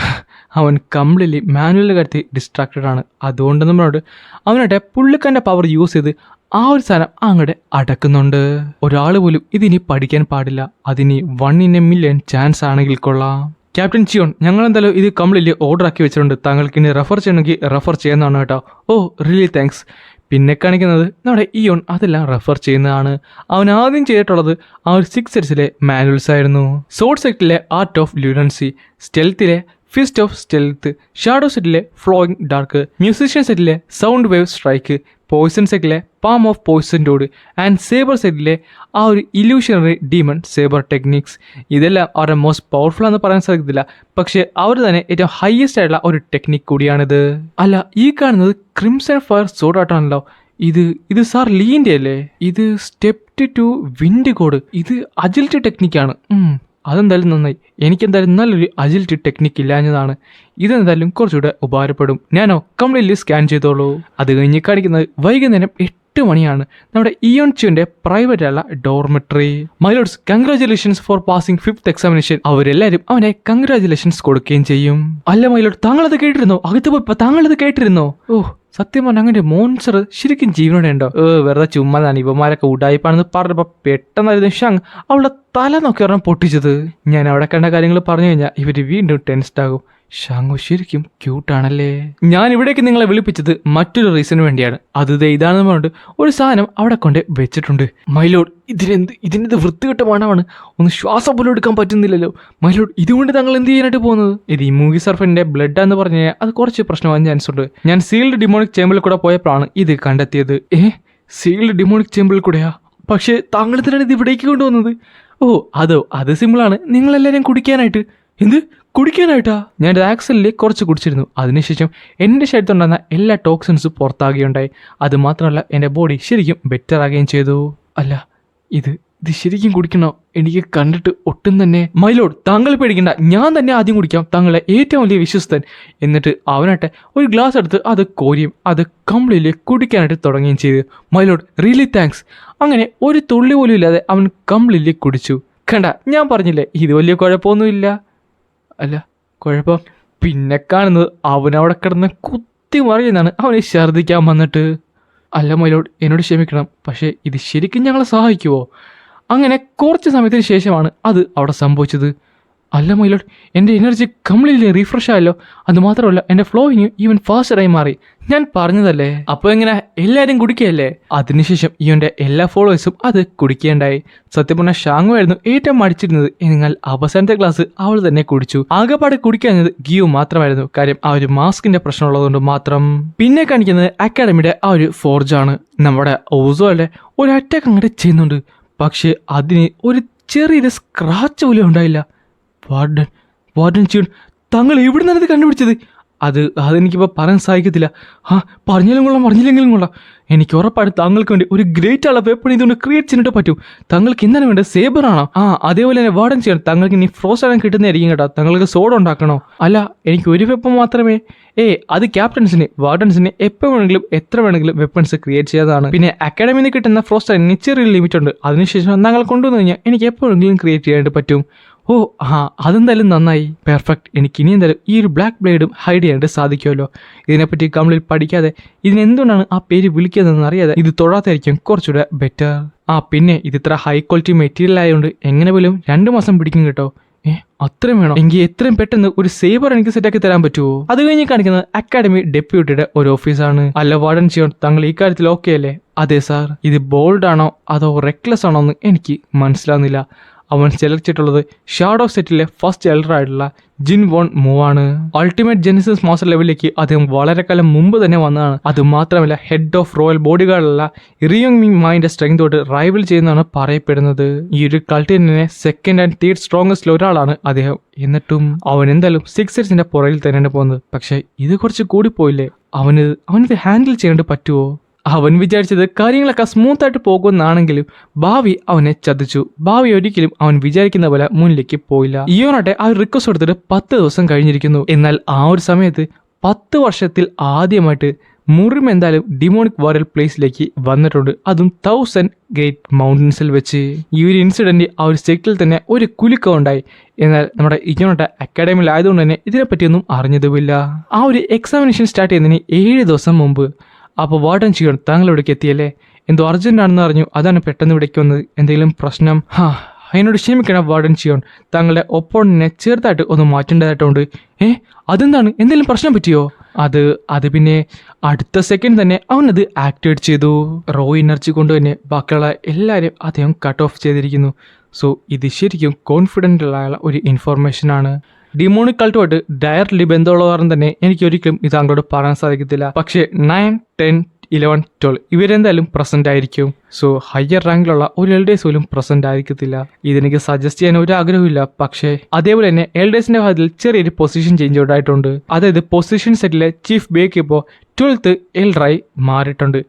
അവൻ കംപ്ലീറ്റ്ലി മാനുവലിൻ്റെ കാര്യത്തിൽ ഡിസ്ട്രാക്റ്റഡ് ആണ്. അതുകൊണ്ട് നമ്മളോട് അവനുടെ പുള്ളിക്കാൻ്റെ പവർ യൂസ് ചെയ്ത് ആ ഒരു സാധനം അങ്ങോട്ട് അടക്കുന്നുണ്ട്. ഒരാൾ പോലും ഇതിനി പഠിക്കാൻ പാടില്ല. അതിനി 1 in a million ചാൻസ് ആണെങ്കിൽ കൊള്ളാം. ക്യാപ്റ്റൻ ചിയോൺ, ഞങ്ങൾ എന്തായാലും ഇത് കംപ്ലീറ്റ്ലി ഓർഡർ ആക്കി വെച്ചിട്ടുണ്ട്. താങ്കൾക്ക് ഇനി റെഫർ ചെയ്യണമെങ്കിൽ റെഫർ ചെയ്യുന്നതാണ് കേട്ടോ. Really thanks. പിന്നെ കാണിക്കുന്നത് നമ്മുടെ ഇയോൺ അതെല്ലാം റെഫർ ചെയ്യുന്നതാണ്. അവൻ ആദ്യം ചെയ്തിട്ടുള്ളത് ആ ഒരു 6 സെറ്റ്സിലെ മാനുവൽസ് ആയിരുന്നു. സോർഡ് സെറ്റിലെ ആർട്ട് ഓഫ് ല്യൂഡൻസി, സ്റ്റെൽത്തിലെ ഫിസ്റ്റ് ഓഫ് സ്റ്റെൽത്ത്, ഷാഡോ സെറ്റിലെ ഫ്ലോയിങ് ഡാർക്ക്, മ്യൂസിഷ്യൻ സെറ്റിലെ സൗണ്ട് വേവ് സ്ട്രൈക്ക്, പോയിസൺ സെറ്റിലെ പാം ഓഫ് പോയിസൺ ഡോഡ് ആൻഡ് സേബർ സെറ്റിലെ ആ ഒരു ഇല്യൂഷണറി ഡീമൺ സേബർ ടെക്നിക്സ്. ഇതെല്ലാം അവരുടെ മോസ്റ്റ് പവർഫുൾ എന്ന് പറയാൻ സാധിക്കത്തില്ല, പക്ഷേ അവർ തന്നെ ഏറ്റവും ഹയസ്റ്റ് ആയിട്ടുള്ള ഒരു ടെക്നിക് കൂടിയാണിത്. അല്ല, ഈ കാണുന്നത് ക്രിംസൺ ഫയർ സോഡ് ആയിട്ടാണല്ലോ. ഇത് സാർ ലീൻ്റെ അല്ലേ? ഇത് സ്റ്റെപ്പ് 2 വിൻഡ് കോഡ്. ഇത് അജിലിറ്റി ടെക്നിക്കാണ്. അതെന്തായാലും നന്നായി. എനിക്കെന്തായാലും നല്ലൊരു അജിലിറ്റി ടെക്നിക്ക് ഇല്ലാഞ്ഞതാണ്. ഇതെന്തായാലും കുറച്ചുകൂടെ ഉപകാരപ്പെടും. ഞാനോ കംപ്ലീറ്റ്ലി സ്കാൻ ചെയ്തോളൂ. അത് കഴിഞ്ഞ് കാണിക്കുന്നത് വൈകുന്നേരം 8 മണിയാണ്. നമ്മുടെ ഇയോൺ ചിയോന്റെ പ്രൈവറ്റ് ആയുള്ള ഡോർമെട്രി. മൈലോഡ്സ്, congratulations for passing 5th examination. അവരെല്ലാവരും അവനെ കൺഗ്രാജുലേഷൻസ് കൊടുക്കുകയും ചെയ്യും. അല്ല മൈലോഡ്, താങ്കളത് കേട്ടിരുന്നോ? അകത്ത് പോയി താങ്കളത് കേട്ടിരുന്നോ? സത്യം പറഞ്ഞ അങ്ങനെ മോൺസ്റ്റർ ശരിക്കും ജീവനോടെ ഉണ്ടോ? വെറുതെ ചുമ്മാതാണ്, ഇവന്മാരൊക്കെ ഉടായിപ്പാണെന്ന് പറഞ്ഞപ്പോൾ പെട്ടെന്നായിരുന്നു ഷാങ് അവളുടെ തല നോക്കി ഒരെണ്ണം പൊട്ടിച്ചത്. ഞാൻ അവിടെ കണ്ട കാര്യങ്ങൾ പറഞ്ഞു കഴിഞ്ഞാൽ ഇവര് വീണ്ടും ടെൻസ്ഡ് ആകും. ഷാങ്ങു ശരിക്കും ക്യൂട്ടാണല്ലേ. ഞാൻ ഇവിടേക്ക് നിങ്ങളെ വിളിപ്പിച്ചത് മറ്റൊരു റീസൺ വേണ്ടിയാണ്. അത് ഇതാണെന്ന് പറഞ്ഞിട്ട് ഒരു സാധനം അവിടെ കൊണ്ട് വെച്ചിട്ടുണ്ട്. മൈലോഡ്, ഇതിനെന്ത് വൃത്തികെട്ട മണമാണ്. ഒന്ന് ശ്വാസം പോലും എടുക്കാൻ പറ്റുന്നില്ലല്ലോ. മൈലോഡ്, ഇതുകൊണ്ട് താങ്കൾ എന്ത് ചെയ്യാനായിട്ട് പോകുന്നത്? ഇത് ഈ മൂവി സർഫിന്റെ ബ്ലഡ് എന്ന് പറഞ്ഞു കഴിഞ്ഞാൽ അത് കുറച്ച് പ്രശ്നമാകാൻ ചാൻസ് ഉണ്ട്. ഞാൻ സീൽഡ് ഡിമോണിക് ചേമ്പറിൽ കൂടെ പോയപ്പോഴാണ് ഇത് കണ്ടെത്തിയത്. സീൽഡ് ഡിമോണിക് ചേമ്പറിൽ കൂടെയാ? പക്ഷേ താങ്കൾ എന്തിനാണ് ഇത് ഇവിടേക്ക് കൊണ്ടുവന്നത്? അത് സിമ്പിളാണ്. നിങ്ങളെല്ലാവരും കുടിക്കാനായിട്ട്. എന്ത് കുടിക്കാനായിട്ടാ? ഞാൻ ആക്സലിൽ കുറച്ച് കുടിച്ചിരുന്നു. അതിനുശേഷം എൻ്റെ ശരീരത്തുണ്ടായിരുന്ന എല്ലാ ടോക്സിൻസും പുറത്താകുകയുണ്ടായി. അത് മാത്രമല്ല, എൻ്റെ ബോഡി ശരിക്കും ബെറ്റർ ആകുകയും ചെയ്തു. അല്ല, ഇത് ശരിക്കും കുടിക്കണോ? എനിക്ക് കണ്ടിട്ട് ഒട്ടും തന്നെ. മൈലോഡ്, താങ്കൾ പേടിക്കണ്ട, ഞാൻ തന്നെ ആദ്യം കുടിക്കാം. താങ്കളെ ഏറ്റവും വലിയ വിശ്വസ്തൻ. എന്നിട്ട് അവനാട്ടെ ഒരു ഗ്ലാസ് എടുത്ത് അത് കോരിയും അത് കംപ്ലീറ്റ്ലി കുടിക്കാനായിട്ട് തുടങ്ങുകയും ചെയ്തു. മൈലോഡ്, റിയലി താങ്ക്സ്. അങ്ങനെ ഒരു തുള്ളി പോലും ഇല്ലാതെ അവൻ കംപ്ലീറ്റ്ലി കുടിച്ചു. കണ്ട, ഞാൻ പറഞ്ഞില്ലേ ഇത് വലിയ കുഴപ്പമൊന്നുമില്ല. അല്ല, കുഴപ്പം. പിന്നെ കാണുന്നത് അവനവിടെ കിടന്ന് കുത്തി മറിയുന്നതാണ്. അവനെ ഛർദ്ദിക്കാൻ വന്നിട്ട്. അല്ല മൈലോഡ്, എന്നോട് ക്ഷമിക്കണം, പക്ഷേ ഇത് ശരിക്കും ഞങ്ങളെ സഹായിക്കുമോ? അങ്ങനെ കുറച്ച് സമയത്തിന് ശേഷമാണ് അത് അവിടെ സംഭവിച്ചത്. അല്ല മൈലോഡ്, എൻ്റെ എനർജി കംപ്ലീറ്റ്ലി റീഫ്രഷ് ആയല്ലോ. അതുമാത്രമല്ല, എൻ്റെ ഫ്ലോയിങ് ഈവൻ ഫാസ്റ്ററായി മാറി. ഞാൻ പറഞ്ഞതല്ലേ. അപ്പോൾ എങ്ങനെ എല്ലാവരും കുടിക്കുകയല്ലേ? അതിനുശേഷം ഇവൻ്റെ എല്ലാ ഫോളോവേഴ്സും അത് കുടിക്കുകയുണ്ടായി. സത്യം പറഞ്ഞാൽ ഷാങ്ങു ആയിരുന്നു ഏറ്റവും മടിച്ചിരുന്നത്. എന്നാൽ അവസാനത്തെ ഗ്ലാസ് അവൾ തന്നെ കുടിച്ചു. ആകെപ്പാടെ കുടിക്കാഞ്ഞത് ഗിയോ മാത്രമായിരുന്നു. കാര്യം ആ ഒരു മാസ്കിന്റെ പ്രശ്നമുള്ളതുകൊണ്ട് മാത്രം. പിന്നെ കാണിക്കുന്നത് അക്കാഡമിയുടെ ആ ഒരു ഫോർജാണ്. നമ്മുടെ ഓസോയുടെ ഒരു അറ്റാക്ക് അങ്ങോട്ട് ചെയ്യുന്നുണ്ട്. പക്ഷെ അതിന് ഒരു ചെറിയൊരു സ്ക്രാച്ച് പോലും ഉണ്ടായില്ല. വാർഡൻ ചിയോൺ, താങ്കൾ എവിടെ നിന്നാണ് ഇത് കണ്ടുപിടിച്ചത്? അതെനിക്കിപ്പോൾ പറയാൻ സാധിക്കത്തില്ല. പറഞ്ഞില്ലെങ്കിലും കൊള്ളാം. എനിക്ക് ഉറപ്പായിട്ട് താങ്കൾക്ക് വേണ്ടി ഒരു ഗ്രേറ്റ് ആളെ വെപ്പൺ ഇതുകൊണ്ട് ക്രിയേറ്റ് ചെയ്യാനായിട്ട് പറ്റും. താങ്കൾക്ക് എന്താണ് വേണ്ടത്? സേബറാണോ? അതേപോലെ തന്നെ വാർഡൻ ചിയോൺ, താങ്കൾക്ക് ഇനി ഫ്രോസ്റ്റ് ആകാൻ കിട്ടുന്നതായിരിക്കും കേട്ടോ. താങ്കൾക്ക് സോഡ ഉണ്ടാക്കണോ? അല്ല, എനിക്ക് ഒരു വെപ്പൺ മാത്രമേ. അത് ക്യാപ്റ്റൻസിന് വാർഡൻസിന് എപ്പോൾ വേണമെങ്കിലും എത്ര വേണമെങ്കിലും വെപ്പൺസ് ക്രിയേറ്റ് ചെയ്യാതാണ്. പിന്നെ അക്കാഡമിയിൽ നിന്ന് കിട്ടുന്ന ഫ്രോസ്റ്റ് ആകാൻ ചെറിയൊരു ലിമിറ്റ് ഉണ്ട്. അതിനുശേഷം താങ്കൾ കൊണ്ടുവന്നു കഴിഞ്ഞാൽ എനിക്ക് എപ്പോഴെങ്കിലും ക്രിയേറ്റ് ചെയ്യാനായിട്ട് പറ്റും. അതെന്തായാലും നന്നായി. പെർഫെക്റ്റ്. എനിക്ക് ഇനി എന്തായാലും ഈ ഒരു ബ്ലാക്ക് ബ്ലേഡും ഹൈഡ് ചെയ്യാനായിട്ട് സാധിക്കുമല്ലോ. ഇതിനെപ്പറ്റി കംപ്ലീറ്റ് പഠിക്കാതെ ഇതിനെന്തുകൊണ്ടാണ് ആ പേര് വിളിക്കുന്നതെന്ന് അറിയാതെ ഇത് തൊടാത്തായിരിക്കും കുറച്ചുകൂടെ ബെറ്റർ. പിന്നെ ഇത് ഇത്ര ഹൈ ക്വാളിറ്റി മെറ്റീരിയൽ ആയതുകൊണ്ട് എങ്ങനെ പോലും 2 മാസം പിടിക്കും കേട്ടോ. അത്രയും വേണം എങ്കിൽ എത്രയും പെട്ടെന്ന് ഒരു സേബർ എനിക്ക് സെറ്റാക്കി തരാൻ പറ്റുമോ? അത് കഴിഞ്ഞ് കാണിക്കുന്നത് അക്കാഡമി ഡെപ്യൂട്ടിയുടെ ഒരു ഓഫീസാണ്. അല്ല വാർഡൻ ജിയോൺ, താങ്കൾ ഈ കാര്യത്തിൽ ഓക്കെ അല്ലേ? അതെ സാർ. ഇത് ബോൾഡ് ആണോ അതോ റെക്ലെസ് ആണോ എന്ന് എനിക്ക് മനസ്സിലാവുന്നില്ല. അവൻ സെലക്ട് ചെയ്തിട്ടുള്ളത് ഷാഡോ സെറ്റിലെ ഫസ്റ്റ് എൽഡർ ആയിട്ടുള്ള ജിൻ വോൺ മൂവാണ്. അൾട്ടിമേറ്റ് ജെനിസിസ് മാസ്റ്റർ ലെവലിലേക്ക് അദ്ദേഹം വളരെ കാലം മുമ്പ് തന്നെ വന്നതാണ്. അത് മാത്രമല്ല ഹെഡ് ഓഫ് റോയൽ ബോഡി ഗാർഡുള്ള ഇറിയോങ് മി മായിന്റെ സ്ട്രെങ്ത് തൊട്ട് റൈവൽ ചെയ്യുന്നതാണ് പറയപ്പെടുന്നത്. ഈ ഒരു കൾട്ടിനെ സെക്കൻഡ് ആൻഡ് തേർഡ് സ്ട്രോങ്ങസ്റ്റ് ഒരാളാണ് അദ്ദേഹം. എന്നിട്ടും അവൻ എന്തായാലും സിക്സേഴ്സിന്റെ പുറകിൽ തന്നെയാണ് പോകുന്നത്. പക്ഷെ ഇത് കുറച്ച് കൂടിപ്പോയില്ലേ? അവനിത് ഹാൻഡിൽ ചെയ്യേണ്ടി പറ്റുമോ? അവൻ വിചാരിച്ചത് കാര്യങ്ങളൊക്കെ സ്മൂത്തായിട്ട് പോകുമെന്നാണെങ്കിലും ഭാവി അവനെ ചതിച്ചു. ഭാവി ഒരിക്കലും അവൻ വിചാരിക്കുന്ന പോലെ മുന്നിലേക്ക് പോയില്ല. ഇയോനാട്ടെ ആ ഒരു റിക്വസ്റ്റ് എടുത്തിട്ട് 10 ദിവസം കഴിഞ്ഞിരിക്കുന്നു. എന്നാൽ ആ ഒരു സമയത്ത് 10 വർഷത്തിൽ ആദ്യമായിട്ട് മുറിം എന്തായാലും ഡിമോണിക് വാറിയൽ പ്ലേസിലേക്ക് വന്നിട്ടുണ്ട്. അതും 1000 ഗ്രേറ്റ് മൗണ്ടൻസിൽ വെച്ച്. ഈ ഒരു ഇൻസിഡന്റ് ആ ഒരു സെറ്റിൽ തന്നെ ഒരു കുലുക്കം ഉണ്ടായി. എന്നാൽ നമ്മുടെ ഇയോനാട്ടെ അക്കാഡമിയിൽ ആയതുകൊണ്ട് തന്നെ ഇതിനെപ്പറ്റിയൊന്നും അറിഞ്ഞതുമില്ല. ആ ഒരു എക്സാമിനേഷൻ സ്റ്റാർട്ട് ചെയ്യുന്നതിന് 7 ദിവസം മുമ്പ്. അപ്പോൾ വാർഡൻ ജിയോൺ, താങ്കൾ ഇവിടേക്ക് എത്തിയല്ലേ? എന്തോ അർജന്റ് ആണെന്ന് അറിഞ്ഞു, അതാണ് പെട്ടെന്ന് ഇവിടേക്ക് വന്നത്. എന്തെങ്കിലും പ്രശ്നം? എന്നോട് ക്ഷമിക്കണം വാർഡൻ ജിയോൺ, താങ്കളുടെ ഒപ്പോണന്റിനെ ചെറുതായിട്ട് ഒന്ന് മാറ്റേണ്ടതായിട്ടുണ്ട്. അതെന്താണ്? എന്തെങ്കിലും പ്രശ്നം പറ്റിയോ? അത് പിന്നെ അടുത്ത സെക്കൻഡ് തന്നെ അവനത് ആക്ടിവേറ്റ് ചെയ്തു. റോ എനർജി കൊണ്ട് തന്നെ ബാക്കിയുള്ള എല്ലാവരെയും അദ്ദേഹം കട്ട് ഓഫ് ചെയ്തിരിക്കുന്നു. സോ ഇത് ശരിക്കും കോൺഫിഡൻ്റലായ ഒരു ഇൻഫോർമേഷനാണ്. ഡിമോണിക് കൾട്ടുമായിട്ട് ഡയറക്റ്റ്ലി ബന്ധമുള്ള കാരണം തന്നെ എനിക്ക് ഒരിക്കലും ഇത് താങ്കളോട് പറയാൻ സാധിക്കത്തില്ല. പക്ഷേ 9, 10, 11, 12 ഇവരെന്തായാലും പ്രസന്റ് ആയിരിക്കും. സോ ഹയർ റാങ്കിലുള്ള ഒരു എൽഡേഴ്സ് പോലും പ്രസന്റ് ആയിരിക്കത്തില്ല. ഇതെനിക്ക് സജസ്റ്റ് ചെയ്യാൻ ഒരു ആഗ്രഹമില്ല. പക്ഷേ അതേപോലെ തന്നെ എൽഡേഴ്സിന്റെ ഭാഗത്തിൽ ചെറിയൊരു പൊസിഷൻ ചേഞ്ച് ഔട്ടായിട്ടുണ്ട്. അതായത് പൊസിഷൻ സെറ്റിലെ ചീഫ് ബേക്ക് ഇപ്പോൾ 12th എൽഡറായി മാറിയിട്ടുണ്ട്.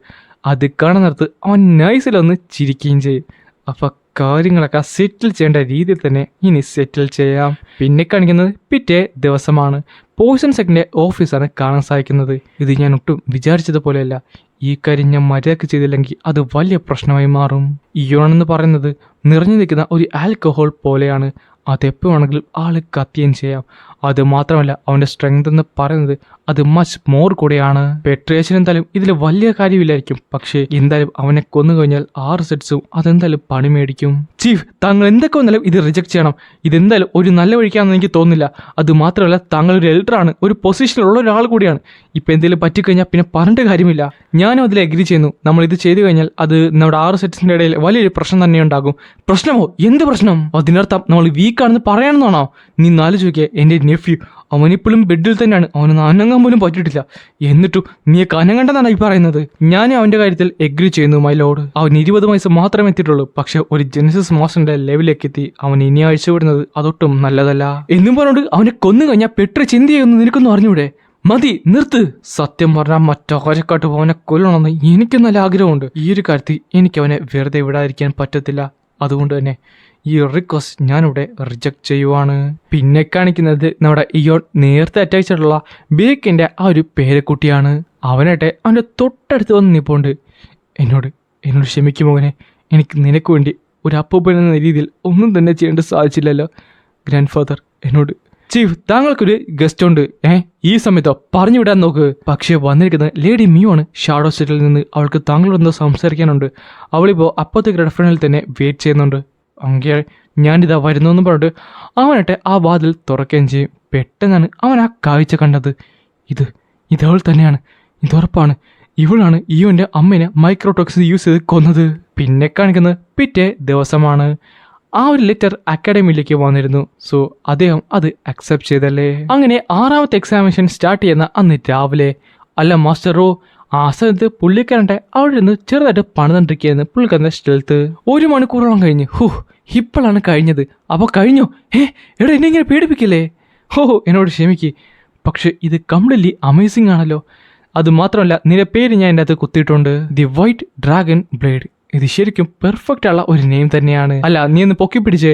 അത് കാണുന്നിടത്ത് അവൻ നൈസിലൊന്ന് ചിരിക്കുകയും ചെയ്യും. അപ്പം കാര്യങ്ങളൊക്കെ സെറ്റിൽ ചെയ്യേണ്ട രീതിയിൽ തന്നെ ഇനി സെറ്റിൽ ചെയ്യാം. പിന്നെ കാണിക്കുന്നത് പിറ്റേ ദിവസമാണ്. പോയിസൺ സെക്ടറിന്റെ ഓഫീസാണ് കാണാൻ സാധിക്കുന്നത്. ഇത് ഞാൻ ഒട്ടും വിചാരിച്ചതുപോലെയല്ല. ഈ കാര്യം ഞാൻ മര്യാദക്ക് ചെയ്തില്ലെങ്കിൽ അത് വലിയ പ്രശ്നമായി മാറും. ഇയോണെന്ന് പറയുന്നത് നിറഞ്ഞു നിൽക്കുന്ന ഒരു ആൽക്കഹോൾ പോലെയാണ്. അതെപ്പോഴാണെങ്കിലും ആള് കത്തിയും ചെയ്യാം. അത് മാത്രമല്ല അവൻ്റെ സ്ട്രെങ്ത് എന്ന് പറയുന്നത് അത് മച്ച് മോർ കൂടെയാണ്. പെട്രിയേഷൻ എന്തായാലും ഇതിൽ വലിയ കാര്യമില്ലായിരിക്കും. പക്ഷേ എന്തായാലും അവനെ കൊന്നു കഴിഞ്ഞാൽ 6 സെറ്റ്സും അതെന്തായാലും പണി മേടിക്കും. ചീഫ്, താങ്കൾ എന്തൊക്കെ വന്നാലും ഇത് റിജക്ട് ചെയ്യണം. ഇതെന്തായാലും ഒരു നല്ല വഴിക്കാണെന്ന് എനിക്ക് തോന്നുന്നില്ല. അത് മാത്രമല്ല താങ്കൾ ഒരു എൽഡറാണ്, ഒരു പൊസിഷനിലുള്ള ഒരാൾ കൂടിയാണ്. ഇപ്പം എന്തെങ്കിലും പറ്റിക്കഴിഞ്ഞാൽ പിന്നെ പറഞ്ഞിട്ട് കാര്യമില്ല. ഞാനും അതിൽ എഗ്രി ചെയ്യുന്നു. നമ്മൾ ഇത് ചെയ്തു കഴിഞ്ഞാൽ അത് നമ്മുടെ 6 സെറ്റ്സിൻ്റെ ഇടയിൽ വലിയൊരു പ്രശ്നം തന്നെ ഉണ്ടാകും. പ്രശ്നമോ? എന്ത് പ്രശ്നം? അതിനർത്ഥം നമ്മൾ വീക്കാണെന്ന് പറയണമെന്നാണോ? നീ ആലോചിക്കുക, എൻ്റെ നെഫ്യൂ അവനിപ്പോഴും ബെഡിൽ തന്നെയാണ്. അവനൊന്ന് അനങ്ങാൻ പോലും പറ്റിയിട്ടില്ല. എന്നിട്ടും നീ അനങ്ങണ്ടെന്നാണ് ഈ പറയുന്നത്. ഞാൻ അവൻ്റെ കാര്യത്തിൽ എഗ്രി ചെയ്യുന്നു മൈ ലോഡ്. അവൻ 20 വയസ്സ് മാത്രമേ എത്തിയിട്ടുള്ളൂ. പക്ഷെ ഒരു ജെനസിസ് മാസ്റ്ററിന്റെ ലെവലിലേക്ക് എത്തി. അവൻ ഇനി അഴിച്ചുവിടുന്നത് അതൊട്ടും നല്ലതല്ല എന്നും പറഞ്ഞുകൊണ്ട് അവനെ കൊന്നു കഴിഞ്ഞാൽ പെട്ര ചിന്തയൊന്നും നിനക്കൊന്നും അറിഞ്ഞൂടെ? മതി, നിർത്ത്. സത്യം പറഞ്ഞാൽ മറ്റൊരക്കാട്ട് അവനെ കൊല്ലണമെന്ന് എനിക്ക് നല്ല ആഗ്രഹമുണ്ട്. ഈ ഒരു കാര്യത്തിൽ എനിക്ക് അവനെ വെറുതെ വിടാതിരിക്കാൻ പറ്റത്തില്ല. അതുകൊണ്ട് തന്നെ ഈ റിക്വസ്റ്റ് ഞാനിവിടെ റിജക്ട് ചെയ്യുവാണ്. പിന്നെ കാണിക്കുന്നത് നമ്മുടെ ഇയോൺ നേരത്തെ അറ്റാച്ചിട്ടുള്ള ബേക്കിൻ്റെ ആ ഒരു പേരക്കുട്ടിയാണ്. അവനാട്ടെ അവൻ്റെ തൊട്ടടുത്ത് വന്ന് നിൽപ്പുണ്ട്. എന്നോട് ക്ഷമിക്കും മോനെ, എനിക്ക് നിനക്ക് വേണ്ടി ഒരു അപ്പൂപ്പൻ എന്ന രീതിയിൽ ഒന്നും തന്നെ ചെയ്യേണ്ട സാധിച്ചില്ലല്ലോ. ഗ്രാൻഡ് ഫാദർ എന്നോട്. ചീഫ്, താങ്കൾക്കൊരു ഗസ്റ്റ് ഉണ്ട്. ഈ സമയത്തോ? പറഞ്ഞു വിടാൻ നോക്ക്. പക്ഷേ വന്നിരിക്കുന്നത് ലേഡി മിയോ ആണ്. ഷാഡോ സെറ്റിൽ നിന്ന് അവൾക്ക് താങ്കളോടൊന്ന് സംസാരിക്കാനുണ്ട്. അവളിപ്പോൾ അപ്പത്തെ റെസ്റ്റോറൻറ്റിൽ തന്നെ വെയിറ്റ് ചെയ്യുന്നുണ്ട്. അങ്ങനെ ഞാനിതാ വരുന്നു എന്ന് പറഞ്ഞിട്ട് അവനാട്ടെ ആ വാതിൽ തുറക്കുകയും ചെയ്യും. പെട്ടെന്നാണ് അവൻ ആ കാഴ്ച കണ്ടത്. ഇതവൾ തന്നെയാണ്. ഇതുറപ്പാണ്. ഇവളാണ് ഇയോന്റെ അമ്മേനെ മൈക്രോടോക്സിൻ യൂസ് ചെയ്ത് കൊന്നത്. പിന്നെ കാണിക്കുന്നത് പിറ്റേ ദിവസമാണ്. ആ ഒരു ലെറ്റർ അക്കാഡമിയിലേക്ക് വന്നിരുന്നു. സോ അദ്ദേഹം അത് അക്സെപ്റ്റ് ചെയ്തല്ലേ. അങ്ങനെ 6ാമത്തെ എക്സാമിനേഷൻ സ്റ്റാർട്ട് ചെയ്യുന്ന അന്ന് രാവിലെ. അല്ല മാസ്റ്റർ റോ, ആ സമയത്ത് പുള്ളിക്കാരൻ്റെ അവിടെ നിന്ന് ചെറുതായിട്ട് പണിതണ്ടിരിക്കുകയായിരുന്നു പുള്ളിക്കാരൻ്റെ സ്റ്റെൽത്ത്. 1 മണിക്കൂറോളം കഴിഞ്ഞ്. ഇപ്പോഴാണ് കഴിഞ്ഞത്. അപ്പോൾ കഴിഞ്ഞോ? എടാ എന്നെ ഇങ്ങനെ പേടിപ്പിക്കില്ലേ? എന്നോട് ക്ഷമിക്ക്. പക്ഷെ ഇത് കംപ്ലീറ്റ്ലി അമേസിംഗ് ആണല്ലോ. അത് മാത്രമല്ല നിന്റെ പേര് ഞാൻ എൻ്റെ അകത്ത് കുത്തിയിട്ടുണ്ട്, ദി വൈറ്റ് ഡ്രാഗൺ ബ്ലേഡ്. ഇത് ശരിക്കും പെർഫെക്റ്റ് ഉള്ള ഒരു നെയിം തന്നെയാണ്. അല്ല നീ ഒന്ന് പൊക്കി പിടിച്ചേ.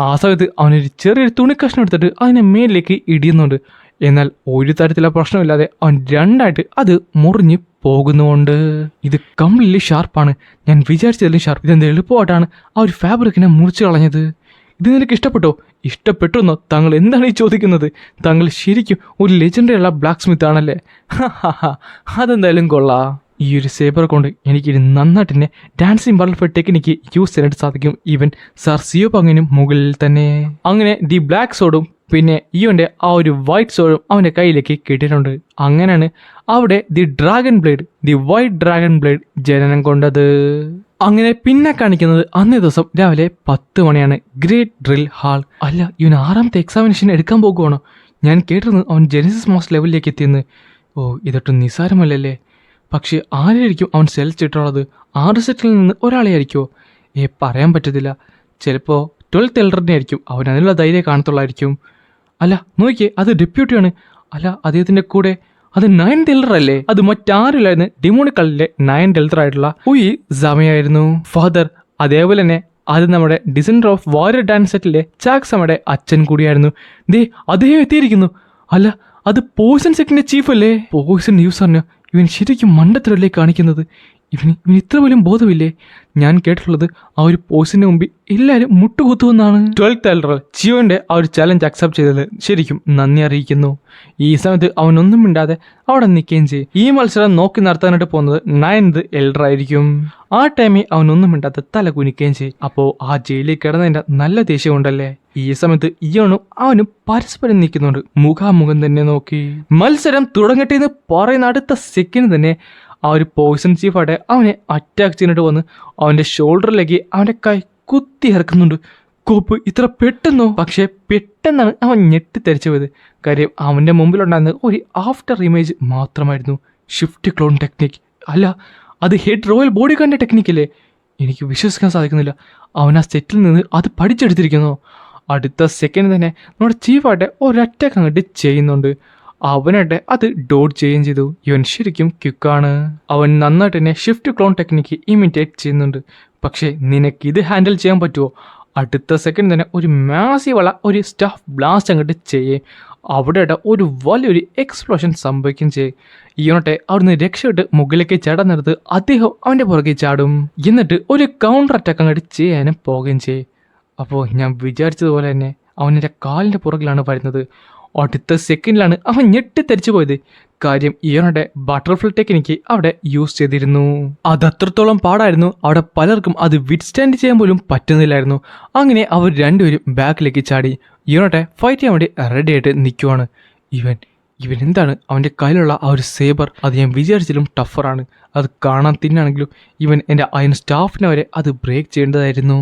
ആ സമയത്ത് അവനൊരു ചെറിയൊരു തുണിക്കഷ്ണം എടുത്തിട്ട് അതിനെ മേലിലേക്ക് ഇടിയുന്നുണ്ട്. എന്നാൽ ഒരു തരത്തിലുള്ള പ്രശ്നമില്ലാതെ അവൻ 2ആയിട്ട് അത് മുറിഞ്ഞ് പോകുന്നുണ്ട്. ഇത് കംപ്ലീറ്റ്ലി ഷാർപ്പാണ്. ഞാൻ വിചാരിച്ചതിലും ഷാർപ്പ്. ഇതെന്ത് എളുപ്പമായിട്ടാണ് ആ ഒരു ഫാബ്രിക്കിനെ മുറിച്ച് കളഞ്ഞത്. ഇത് നിനക്ക് ഇഷ്ടപ്പെട്ടോ? ഇഷ്ടപ്പെട്ടെന്നോ? താങ്കൾ എന്താണ് ഈ ചോദിക്കുന്നത്? താങ്കൾ ശരിക്കും ഒരു ലെജൻഡറി ഉള്ള ബ്ലാക്ക് സ്മിത്ത് ആണല്ലേ? അതെന്തായാലും കൊള്ളാം. ഈ ഒരു സേബർ കൊണ്ട് എനിക്ക് നന്നായിട്ട് തന്നെ ഡാൻസിങ് ബട്ടർഫ്ലൈ ടെക്നിക്ക് യൂസ് ചെയ്യാനായിട്ട് സാധിക്കും. ഈവൻ സർ സിയോ പങ്ങിനും മുകളിൽ തന്നെ. അങ്ങനെ ദി ബ്ലാക്ക് സോഡും പിന്നെ ഇവന്റെ ആ ഒരു വൈറ്റ് സോഡും അവന്റെ കയ്യിലേക്ക് കിട്ടിയിട്ടുണ്ട്. അങ്ങനെയാണ് അവിടെ ദി വൈറ്റ് ഡ്രാഗൺ ബ്ലേഡ് ജനനം കൊണ്ടത്. അങ്ങനെ പിന്നെ കാണിക്കുന്നത് അന്നേ ദിവസം രാവിലെ 10 മണിയാണ്. Great drill hall. അല്ല, ഇവൻ 6ാമത്തെ എക്സാമിനേഷൻ എടുക്കാൻ പോകുവാണോ? ഞാൻ കേട്ടിരുന്നു അവൻ ജെനസിസ് മാസ്റ്റർ ലെവലിലേക്ക് എത്തിയെന്ന്. ഓ, ഇതൊട്ടും നിസ്സാരമല്ലല്ലേ. പക്ഷെ ആരായിരിക്കും അവൻ സെലക്ട് ചെയ്തിട്ടുള്ളത്? 6 സെറ്റിൽ നിന്ന് ഒരാളെ ആയിരിക്കുമോ? പറയാൻ പറ്റത്തില്ല. ചിലപ്പോൾ 12th എൽഡറിനെ ആയിരിക്കും. അവൻ അതിനുള്ള ധൈര്യം കാണത്തുള്ളായിരിക്കും. അല്ല നോക്കിയേ, അത് ഡെപ്യൂട്ടിയാണ്. അല്ല, അദ്ദേഹത്തിന്റെ കൂടെ അത് 9th എൽഡർ അല്ലേ? അത് മറ്റാരുമില്ലായിരുന്നു, ഡിമോണിക്കളിലെ 9th എൽഡർ ആയിട്ടുള്ള ഉയി സമയായിരുന്നു. ഫാദർ. അതേപോലെ തന്നെ അത് നമ്മുടെ ഡിസൈനർ ഓഫ് വാരിയർ ഡാൻസ് സെറ്റിലെ ചാക്സമയുടെ അച്ഛൻ കൂടിയായിരുന്നു. ദേ, അദ്ദേഹം എത്തിയിരിക്കുന്നു. അല്ല, അത് പോയിസൺ സെറ്റിന്റെ ചീഫ് അല്ലേ? പോയിസൺ യൂസറിന് ഇവൻ ശരിക്കും മണ്ടത്തരല്ലേ കാണിക്കുന്നത്? ഇവന് ഇത്ര പോലും ബോധമില്ലേ? ഞാൻ കേട്ടിട്ടുള്ളത് ആ ഒരു പോയിസന്റെ മുമ്പിൽ എല്ലാവരും മുട്ടുകുത്തുമെന്നാണ്. 12th എൽഡർ ജിയോന്റെ ആ ഒരു ചലഞ്ച് അക്സെപ്റ്റ് ചെയ്തത് ശരിക്കും നന്ദി അറിയിക്കുന്നു. ഈ സമയത്ത് അവനൊന്നും മിണ്ടാതെ അവിടെ നിൽക്കുകയും ചെയ്യും. ഈ മത്സരം നോക്കി നടത്താനായിട്ട് പോകുന്നത് 9th എൽഡർ ആയിരിക്കും. ആ ടൈമിൽ അവനൊന്നും മിണ്ടാതെ തല കുനിക്കുകയും ചെയ്യും. അപ്പോൾ ആ ജയിലിൽ കിടന്നതിന്റെ നല്ല ദേഷ്യം ഉണ്ടല്ലേ. ഈ സമയത്ത് ഇയോണും അവനും പരസ്പരം നിൽക്കുന്നുണ്ട്, മുഖാമുഖം തന്നെ നോക്കി. മത്സരം തുടങ്ങട്ടെ എന്ന് പറയുന്ന അടുത്ത സെക്കൻഡ് തന്നെ ആ ഒരു പോയിസൺ ചീഫായിട്ട് അവനെ അറ്റാക്ക് ചെയ്തിട്ട് വന്ന് അവന്റെ ഷോൾഡറിലേക്ക് അവന്റെ കൈ കുത്തി ഇറക്കുന്നുണ്ട്. കോപ്പ് ഇത്ര പെട്ടെന്നോ? പക്ഷെ പെട്ടെന്നാണ് അവൻ ഞെട്ടിത്തെറിച്ചു പോയത്. കാര്യം അവന്റെ മുമ്പിലുണ്ടായിരുന്ന ഒരു ആഫ്റ്റർ ഇമേജ് മാത്രമായിരുന്നു. Shift clone technique. അല്ല, അത് ഹെഡ് റോയൽ ബോഡി ഗാർഡിന്റെ ടെക്നിക്കല്ലേ? എനിക്ക് വിശ്വസിക്കാൻ സാധിക്കുന്നില്ല. അവൻ ആ സെറ്റിൽ നിന്ന് അത് പഠിച്ചെടുത്തിരിക്കുന്നു. അടുത്ത സെക്കൻഡ് തന്നെ നമ്മുടെ ചീഫായിട്ട് ഒരറ്റാക്ക് അങ്ങോട്ട് ചെയ്യുന്നുണ്ട്. അവനായിട്ട് അത് ഡോഡ് ചെയ്യുകയും ചെയ്തു. ഇവൻ ശരിക്കും ക്വിക്കാണ്. അവൻ നന്നായിട്ട് തന്നെ ഷിഫ്റ്റ് ക്ലോൺ ടെക്നിക്ക് ഇമിറ്റേറ്റ് ചെയ്യുന്നുണ്ട്. പക്ഷേ നിനക്ക് ഇത് ഹാൻഡിൽ ചെയ്യാൻ പറ്റുമോ? അടുത്ത സെക്കൻഡ് തന്നെ ഒരു മാസീവുള്ള ഒരു സ്റ്റാഫ് ബ്ലാസ്റ്റ് അങ്ങോട്ട് ചെയ്യേ. അവിടെ ഒരു വലിയൊരു എക്സ്പ്ലോഷൻ സംഭവിക്കുകയും ചെയ്യും. ഇവനോട്ടെ അവിടുന്ന് രക്ഷപ്പെട്ട് മുകളിലേക്ക് ചാടാൻ നേരത്ത് അദ്ദേഹം അവൻ്റെ പുറകെ ചാടും. എന്നിട്ട് ഒരു കൗണ്ടർ അറ്റാക്ക് അങ്ങോട്ട് ചെയ്യാനും പോവുകയും ചെയ്യും. അപ്പോൾ ഞാൻ വിചാരിച്ചതുപോലെ തന്നെ അവനെൻ്റെ കാലിൻ്റെ പുറകിലാണ് വരുന്നത്. അടുത്ത സെക്കൻഡിലാണ് അവൻ ഞെട്ടിത്തെറിച്ചു പോയത്. കാര്യം ഇവനുടെ ബട്ടർഫ്ലൈ ടെക്നിക്ക് അവിടെ യൂസ് ചെയ്തിരുന്നു. അത് അത്രത്തോളം പാടായിരുന്നു, അവിടെ പലർക്കും അത് വിത്ത്സ്റ്റാൻഡ് ചെയ്യാൻ പോലും പറ്റുന്നില്ലായിരുന്നു. അങ്ങനെ അവർ രണ്ടുപേരും ബാക്കിലേക്ക് ചാടി. ഇവനോട്ടെ ഫൈറ്റ് ചെയ്യാൻ വേണ്ടി റെഡി ആയിട്ട് നിൽക്കുവാണ്. ഇവൻ എന്താണ് അവൻ്റെ കയ്യിലുള്ള ആ ഒരു സേബർ? അത് ഞാൻ വിചാരിച്ചാലും ടഫറാണ്. അത് കാണാൻ തിന്നാണെങ്കിലും ഇവൻ എൻ്റെ അയൺ സ്റ്റാഫിനെ വരെ അത് ബ്രേക്ക് ചെയ്യേണ്ടതായിരുന്നു.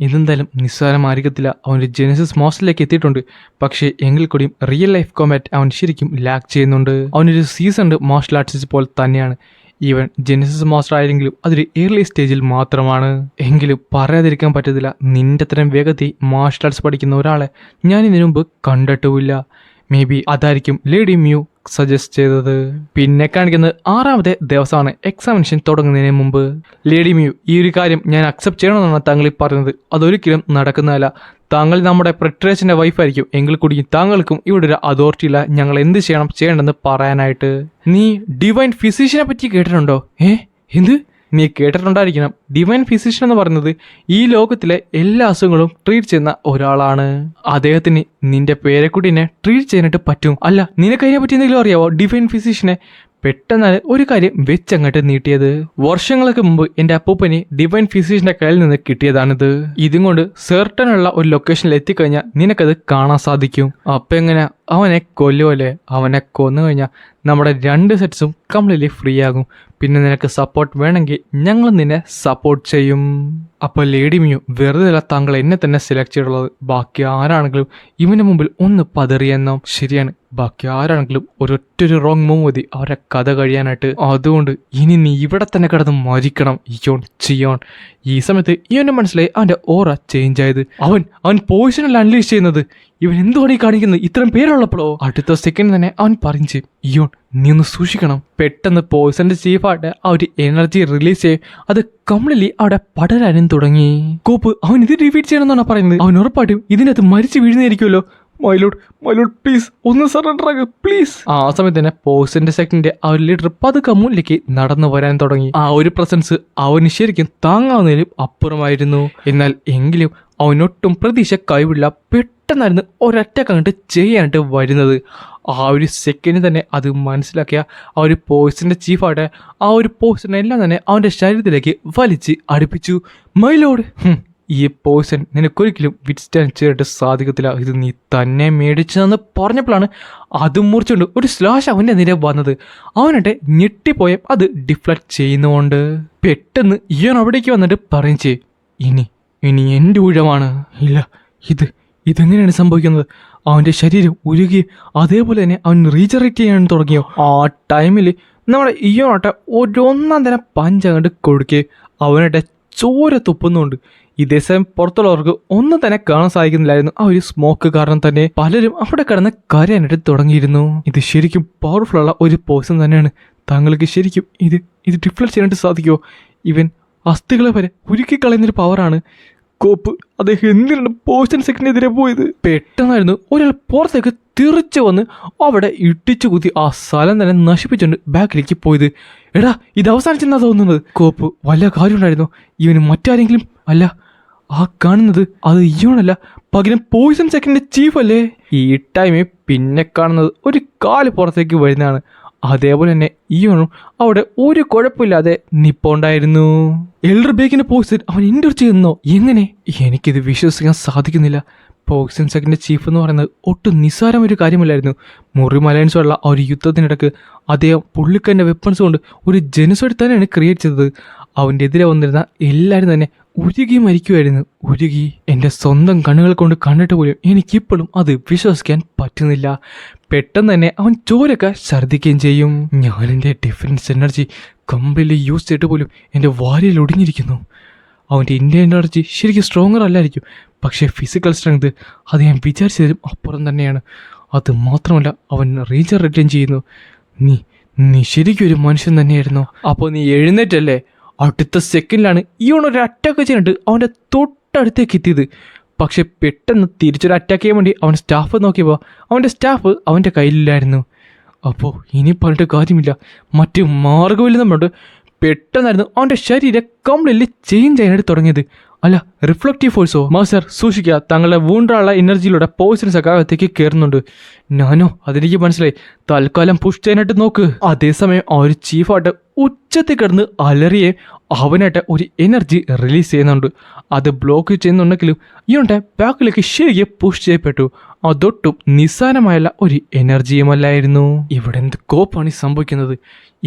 ഇതെന്തായാലും നിസ്സാരമായിരിക്കത്തില്ല. അവൻ്റെ ജെനസിസ് മാസ്റ്ററിലേക്ക് എത്തിയിട്ടുണ്ട്. പക്ഷേ എങ്കിൽ കൂടിയും റിയൽ ലൈഫ് കോമ്പാറ്റ് അവൻ ശരിക്കും ലാക്ക് ചെയ്യുന്നുണ്ട്. അവനൊരു സീസൺഡ് മാർഷൽ ആർട്ടിസ്റ്റ് പോലെ തന്നെയാണ്. ഈവൻ ജെനസിസ് മാസ്റ്റർ ആയെങ്കിലും അതൊരു ഏർലി സ്റ്റേജിൽ മാത്രമാണ്. എങ്കിലും പറയാതിരിക്കാൻ പറ്റത്തില്ല, നിന്റെ അത്രയും വേഗത്തിൽ മാർഷൽ ആർട്സ് പഠിക്കുന്ന ഒരാളെ ഞാൻ ഇതിനു മുമ്പ് കണ്ടിട്ടുമില്ല. മേ ബി അതായിരിക്കും ലേഡി മ്യൂ സജസ്റ്റ് ചെയ്തത്. പിന്നെ കാണിക്കുന്നത് 6ാമത്തെ ദിവസമാണ് എക്സാമിനേഷൻ തുടങ്ങുന്നതിന് മുമ്പ്. ലേഡി മ്യൂ, ഈ ഒരു കാര്യം ഞാൻ അക്സെപ്റ്റ് ചെയ്യണമെന്നാണ് താങ്കൾ ഈ പറഞ്ഞത്. അതൊരിക്കലും നടക്കുന്നതല്ല. താങ്കൾ നമ്മുടെ പെട്രേഷൻ്റെ വൈഫായിരിക്കും. എങ്കിൽ കൂടി താങ്കൾക്കും ഇവിടെ ഒരു അതോറിറ്റി ഇല്ല ഞങ്ങൾ എന്ത് ചെയ്യേണ്ടെന്ന് പറയാനായിട്ട്. നീ ഡിവൈൻ ഫിസിഷ്യനെ പറ്റി കേട്ടിട്ടുണ്ടോ? എന്ത്? നീ കേട്ടിട്ടുണ്ടായിരിക്കണം. ഡിവൈൻ ഫിസിഷ്യൻ എന്ന് പറയുന്നത് ഈ ലോകത്തിലെ എല്ലാ അസുഖങ്ങളും ട്രീറ്റ് ചെയ്യുന്ന ഒരാളാണ്. അദ്ദേഹത്തിന് നിന്റെ പേരക്കുട്ടീനെ ട്രീറ്റ് ചെയ്യാനായിട്ട് പറ്റും. അല്ല, നിനക്ക് അതിനെ പറ്റി എന്തെങ്കിലും അറിയാവോ? ഡിവൈൻ ഫിസിഷ്യനെ പെട്ടെന്നാണ് ഒരു കാര്യം വെച്ചങ്ങോട്ട് നീട്ടിയത്. വർഷങ്ങൾക്ക് മുമ്പ് എൻ്റെ അപ്പൂപ്പന് ഡിവൈൻ ഫിസിഷ്യന്റെ കയ്യിൽ നിന്ന് കിട്ടിയതാണിത്. ഇതും കൊണ്ട് സെർട്ടനുള്ള ഒരു ലൊക്കേഷനിൽ എത്തിക്കഴിഞ്ഞാൽ നിനക്കത് കാണാൻ സാധിക്കും. അപ്പം എങ്ങനെ അവനെ കൊല്ലുമല്ലേ? അവനെ കൊന്നു കഴിഞ്ഞാൽ നമ്മുടെ 2 സെറ്റ്സും കംപ്ലീറ്റ്ലി ഫ്രീ ആകും. പിന്നെ നിനക്ക് സപ്പോർട്ട് വേണമെങ്കിൽ ഞങ്ങൾ നിന്നെ സപ്പോർട്ട് ചെയ്യും. അപ്പോൾ ലേഡി മ്യൂ, വെറുതെ അല്ല താങ്കൾ എന്നെ തന്നെ സെലക്ട് ചെയ്തിട്ടുള്ളത്. ബാക്കി ആരാണെങ്കിലും ഇവന് മുമ്പിൽ ഒന്ന് പതറിയെന്നോ. ശരിയാണ്, ബാക്കി ആരാണെങ്കിലും ഒരൊറ്റൊരു റോങ് മൂവ് മതി അവരെ കഥ കഴിയാനായിട്ട്. അതുകൊണ്ട് ഇനി നീ ഇവിടെ തന്നെ കിടന്ന് മരിക്കണം ചിയോൺ. ഈ സമയത്ത് ഇവന്റെ മനസ്സിലായി അവന്റെ ഓറ ചേഞ്ച് ആയത്. അവൻ പോയിസണല്ല അൺലീഷ് ചെയ്യുന്നത്. ഇവൻ എന്തുകൊണ്ട് കാണിക്കുന്നത് ഇത്രയും പേരുള്ളപ്പോഴോ? അടുത്ത സെക്കൻഡ് തന്നെ അവൻ പറഞ്ഞു, ഇയോൺ നീ ഒന്ന് സൂക്ഷിക്കണം. പെട്ടെന്ന് പോയിസന്റെ ചീഫായിട്ട് ആ ഒരു എനർജി റിലീസ് ചെയ്യും. അത് കംപ്ലീറ്റ്ലി അവിടെ പടരാനും തുടങ്ങി. കോപ്പ്, അവൻ ഇത് ഡിഫീറ്റ് ചെയ്യണമെന്നാണ് പറയുന്നത്. അവൻ ഉറപ്പായിട്ടും ഇതിനകത്ത് മരിച്ചു വീഴുന്നതായിരിക്കുമല്ലോ. മൈലോഡ് പ്ലീസ് ഒന്ന് സറണ്ടർ ആകുക പ്ലീസ്. ആ സമയത്ത് തന്നെ പോയിസന്റെ സെക്കൻഡിന്റെ ആ ഒരു ലീഡർ പതുക്കെ മുന്നിലേക്ക് നടന്നു വരാൻ തുടങ്ങി. ആ ഒരു പ്രസൻസ് അവന് ശരിക്കും താങ്ങാവുന്നതിലും അപ്പുറമായിരുന്നു. എന്നാൽ എങ്കിലും അവനൊട്ടും പ്രതീക്ഷ കൈവിടില്ല. പെട്ടെന്നായിരുന്നു ഒരൊറ്റ കണ്ടിട്ട് ചെയ്യാനായിട്ട് വരുന്നത്. ആ ഒരു സെക്കൻഡ് തന്നെ അത് മനസ്സിലാക്കിയ ആ ഒരു പോയിസൻ്റെ ചീഫായിട്ട് ആ ഒരു പോയിസൺ എല്ലാം തന്നെ അവൻ്റെ ശരീരത്തിലേക്ക് വലിച്ച് അടുപ്പിച്ചു. മൈലോഡ്, ഈ പോയിസൺ നിനക്കൊരിക്കലും വിറ്റ്സ്റ്റാൻഡ് ചെയ്യാനായിട്ട് സാധിക്കത്തില്ല, ഇത് നീ തന്നെ മേടിച്ചതെന്ന് പറഞ്ഞപ്പോഴാണ് അത് മുറിച്ചുകൊണ്ട് ഒരു സ്ലാഷ് അവൻ്റെ നേരെ വന്നത്. അവനായിട്ട് ഞെട്ടിപ്പോയ അത് ഡിഫ്ലക്ട് ചെയ്യുന്നതുകൊണ്ട് പെട്ടെന്ന് ഇവൻ അവിടേക്ക് വന്നിട്ട് പറയിച്ചേ, ഇനി എൻ്റെ ഊഴമാണ്. ഇല്ല, ഇതെങ്ങനെയാണ് സംഭവിക്കുന്നത്? അവൻ്റെ ശരീരം ഉരുകി അതേപോലെ തന്നെ അവൻ റീജറേറ്റ് ചെയ്യാൻ തുടങ്ങിയോ. ആ ടൈമിൽ നമ്മുടെ ഇയോനാട്ടെ ഒരൊന്നാം തന്നെ പഞ്ചങ്ങോട്ട് കൊടുക്കുകയും അവനായിട്ട് ചോര തുപ്പുന്നുണ്ട്. ഇതേ സമയം പുറത്തുള്ളവർക്ക് ഒന്നും തന്നെ കാണാൻ സാധിക്കുന്നില്ലായിരുന്നു. ആ ഒരു സ്മോക്ക് കാരണം തന്നെ പലരും അവിടെ കിടന്ന് കരയാനായിട്ട് തുടങ്ങിയിരുന്നു. ഇത് ശരിക്കും പവർഫുൾ ഉള്ള ഒരു പോയിസൺ തന്നെയാണ്. താങ്കൾക്ക് ശരിക്കും ഇത് ഡിഫ്ലക്ട് ചെയ്യാനായിട്ട് സാധിക്കുമോ? ഇവൻ അസ്ഥികളെ വരെ ഉരുക്കിക്കളയുന്നൊരു പവറാണ്. കോപ്പ് അദ്ദേഹം എന്തിനാണ് പോയിസൺ സെക്കൻഡിനെതിരെ പോയത്? പെട്ടെന്നായിരുന്നു ഒരാൾ പുറത്തേക്ക് തിരിച്ചു വന്ന് അവിടെ ഇട്ടിച്ചു കുത്തി ആ സ്ഥലം തന്നെ നശിപ്പിച്ചുകൊണ്ട് ബാക്കിലേക്ക് പോയത്. എടാ, ഇത് അവസാനിച്ചെന്നാ തോന്നുന്നത്. കോപ്പ് വല്ല കാര്യമുണ്ടായിരുന്നു? ഇവന് മറ്റാരെങ്കിലും അല്ല, ആ കാണുന്നത് അത് ഇയോണല്ല, പകരം പോയിസൺ സെക്കൻഡിന്റെ ചീഫ് അല്ലേ? ഈ ടൈമിൽ പിന്നെ കാണുന്നത് ഒരു കാല് പുറത്തേക്ക് വരുന്നതാണ്. അതേപോലെ തന്നെ ഇയോണും അവിടെ ഒരു കുഴപ്പമില്ലാതെ നിപ്പോണ്ടായിരുന്നു. എൽഡർ ബേക്കിന്റെ പോയിസൺ അവൻ ഇൻഡോർ ചെയ്യുന്നോ? എങ്ങനെ? എനിക്കിത് വിശ്വസിക്കാൻ സാധിക്കുന്നില്ല. പോയിസൺ സെക്കൻഡ് ചീഫ് എന്ന് പറയുന്നത് ഒട്ടും നിസ്സാരം ഒരു കാര്യമല്ലായിരുന്നു. മുറി മലയൻസുള്ള ആ ഒരു യുദ്ധത്തിനിടക്ക് അദ്ദേഹം പുള്ളിക്കൻ്റെ വെപ്പൺസ് കൊണ്ട് ഒരു ജനസൈഡ് തന്നെയാണ് ക്രിയേറ്റ് ചെയ്തത്. അവൻ്റെ എതിരെ വന്നിരുന്ന എല്ലാവരും തന്നെ ഉരുകി മരിക്കുമായിരുന്നു. ഉരുകി എൻ്റെ സ്വന്തം കണ്ണുകൾ കൊണ്ട് കണ്ടിട്ട് പോലും എനിക്കിപ്പോഴും അത് വിശ്വസിക്കാൻ പറ്റുന്നില്ല. പെട്ടെന്ന് തന്നെ അവൻ ചോരൊക്കെ ഛർദ്ദിക്കുകയും ചെയ്യും. ഞാൻ എൻ്റെ ഡിഫറൻസ് എനർജി കംപ്ലീറ്റ്ലി യൂസ് ചെയ്തിട്ട് പോലും എൻ്റെ വാരിയിൽ ഒടുങ്ങിയിരിക്കുന്നു. അവൻ്റെ ഇന്ത്യൻ എനർജി ശരിക്കും സ്ട്രോങ്ങർ അല്ലായിരിക്കും, പക്ഷേ ഫിസിക്കൽ സ്ട്രെങ്ത് അത് ഞാൻ വിചാരിച്ചതിലും അപ്പുറം തന്നെയാണ്. അത് മാത്രമല്ല അവൻ റീജനറേറ്റും ചെയ്യുന്നു. നീ ശരിക്കും ഒരു മനുഷ്യൻ തന്നെയായിരുന്നു. അപ്പോൾ നീ എഴുന്നേറ്റല്ലേ? അടുത്ത സെക്കൻഡിലാണ് ഇവനൊരു അറ്റാക്ക് ചെയ്യാനായിട്ട് അവൻ്റെ തൊട്ടടുത്തേക്ക് എത്തിയത്. പക്ഷെ പെട്ടെന്ന് തിരിച്ചൊരു അറ്റാക്ക് ചെയ്യാൻ വേണ്ടി അവൻ സ്റ്റാഫ് നോക്കിയപ്പോൾ അവൻ്റെ സ്റ്റാഫ് അവൻ്റെ കയ്യിലില്ലായിരുന്നു. അപ്പോൾ ഇനി പറഞ്ഞിട്ട് കാര്യമില്ല, മറ്റ് മാർഗമില്ലെന്നുണ്ട്. പെട്ടെന്നായിരുന്നു അവൻ്റെ ശരീരം കംപ്ലീറ്റ്ലി ചേഞ്ച് ചെയ്യാനായിട്ട് തുടങ്ങിയത്. അല്ല, റിഫ്ലക്റ്റീവ് ഫോഴ്സോ? മാസ്റ്റർ സൂക്ഷിക്കുക, തങ്ങളുടെ വൂണ്ടുള്ള എനർജിയിലൂടെ പോയിസൺസ് ഒക്കെ അകത്തേക്ക് കയറുന്നുണ്ട്. ഞാനോ? അതെനിക്ക് മനസ്സിലായി. തൽക്കാലം പുഷ് ചെയ്യാനായിട്ട് നോക്ക്. അതേസമയം ആ ഒരു ചീഫായിട്ട് ഉച്ചത്തിൽ കിടന്ന് അലറിയെ അവനായിട്ട് ഒരു എനർജി റിലീസ് ചെയ്യുന്നുണ്ട്. അത് ബ്ലോക്ക് ചെയ്യുന്നുണ്ടെങ്കിലും ഇവൻ്റെ ബാക്കിലേക്ക് ശരിക്കും പുഷ് ചെയ്യപ്പെട്ടു. അതൊട്ടും നിസ്സാരമായുള്ള ഒരു എനർജിയുമല്ലായിരുന്നു. ഇവിടെ എന്ത് കോപ്പാണ് സംഭവിക്കുന്നത്?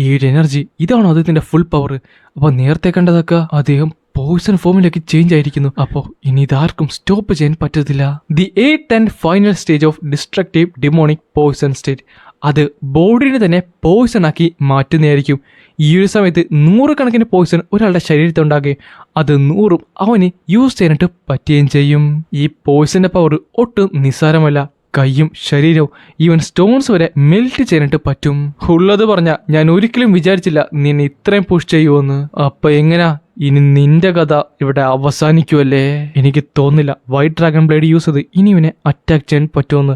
ഈ ഒരു എനർജി ഇതാണോ അദ്ദേഹത്തിൻ്റെ ഫുൾ പവർ? അപ്പോൾ നേരത്തെ കണ്ടതൊക്കെ അദ്ദേഹം പോയിസൺ ഫോമിലേക്ക് ചേഞ്ച് ആയിരിക്കുന്നു. അപ്പോൾ ഇനി ഇതാർക്കും സ്റ്റോപ്പ് ചെയ്യാൻ പറ്റത്തില്ല. The 8th and final stage of destructive demonic poison state. അത് ബോഡിനെ തന്നെ പോയിസൺ ആക്കി മാറ്റുന്നതായിരിക്കും. ഈ ഒരു സമയത്ത് 100 കണക്കിന് പോയിസൺ ഒരാളുടെ ശരീരത്തുണ്ടാകുകയും അത് 100ഉം അവന് യൂസ് ചെയ്യാനായിട്ട് പറ്റുകയും ചെയ്യും. ഈ പോയിസന്റെ പവർ ഒട്ടും നിസ്സാരമല്ല. കൈയും ശരീരവും ഈവൻ സ്റ്റോൺസ് വരെ മെൽറ്റ് ചെയ്യാനായിട്ട് പറ്റും. ഉള്ളത് പറഞ്ഞ ഞാൻ ഒരിക്കലും വിചാരിച്ചില്ല നീ ഇത്രയും പുഷ് ചെയ്യുമെന്ന്. അപ്പൊ എങ്ങനാ ഇനി നിന്റെ കഥ ഇവിടെ അവസാനിക്കുമല്ലേ? എനിക്ക് തോന്നില്ല വൈറ്റ് ഡ്രാഗൺ ബ്ലേഡ് യൂസ് ചെയ്ത് ഇനി ഇവനെ അറ്റാക്ക് ചെയ്യാൻ പറ്റുമെന്ന്.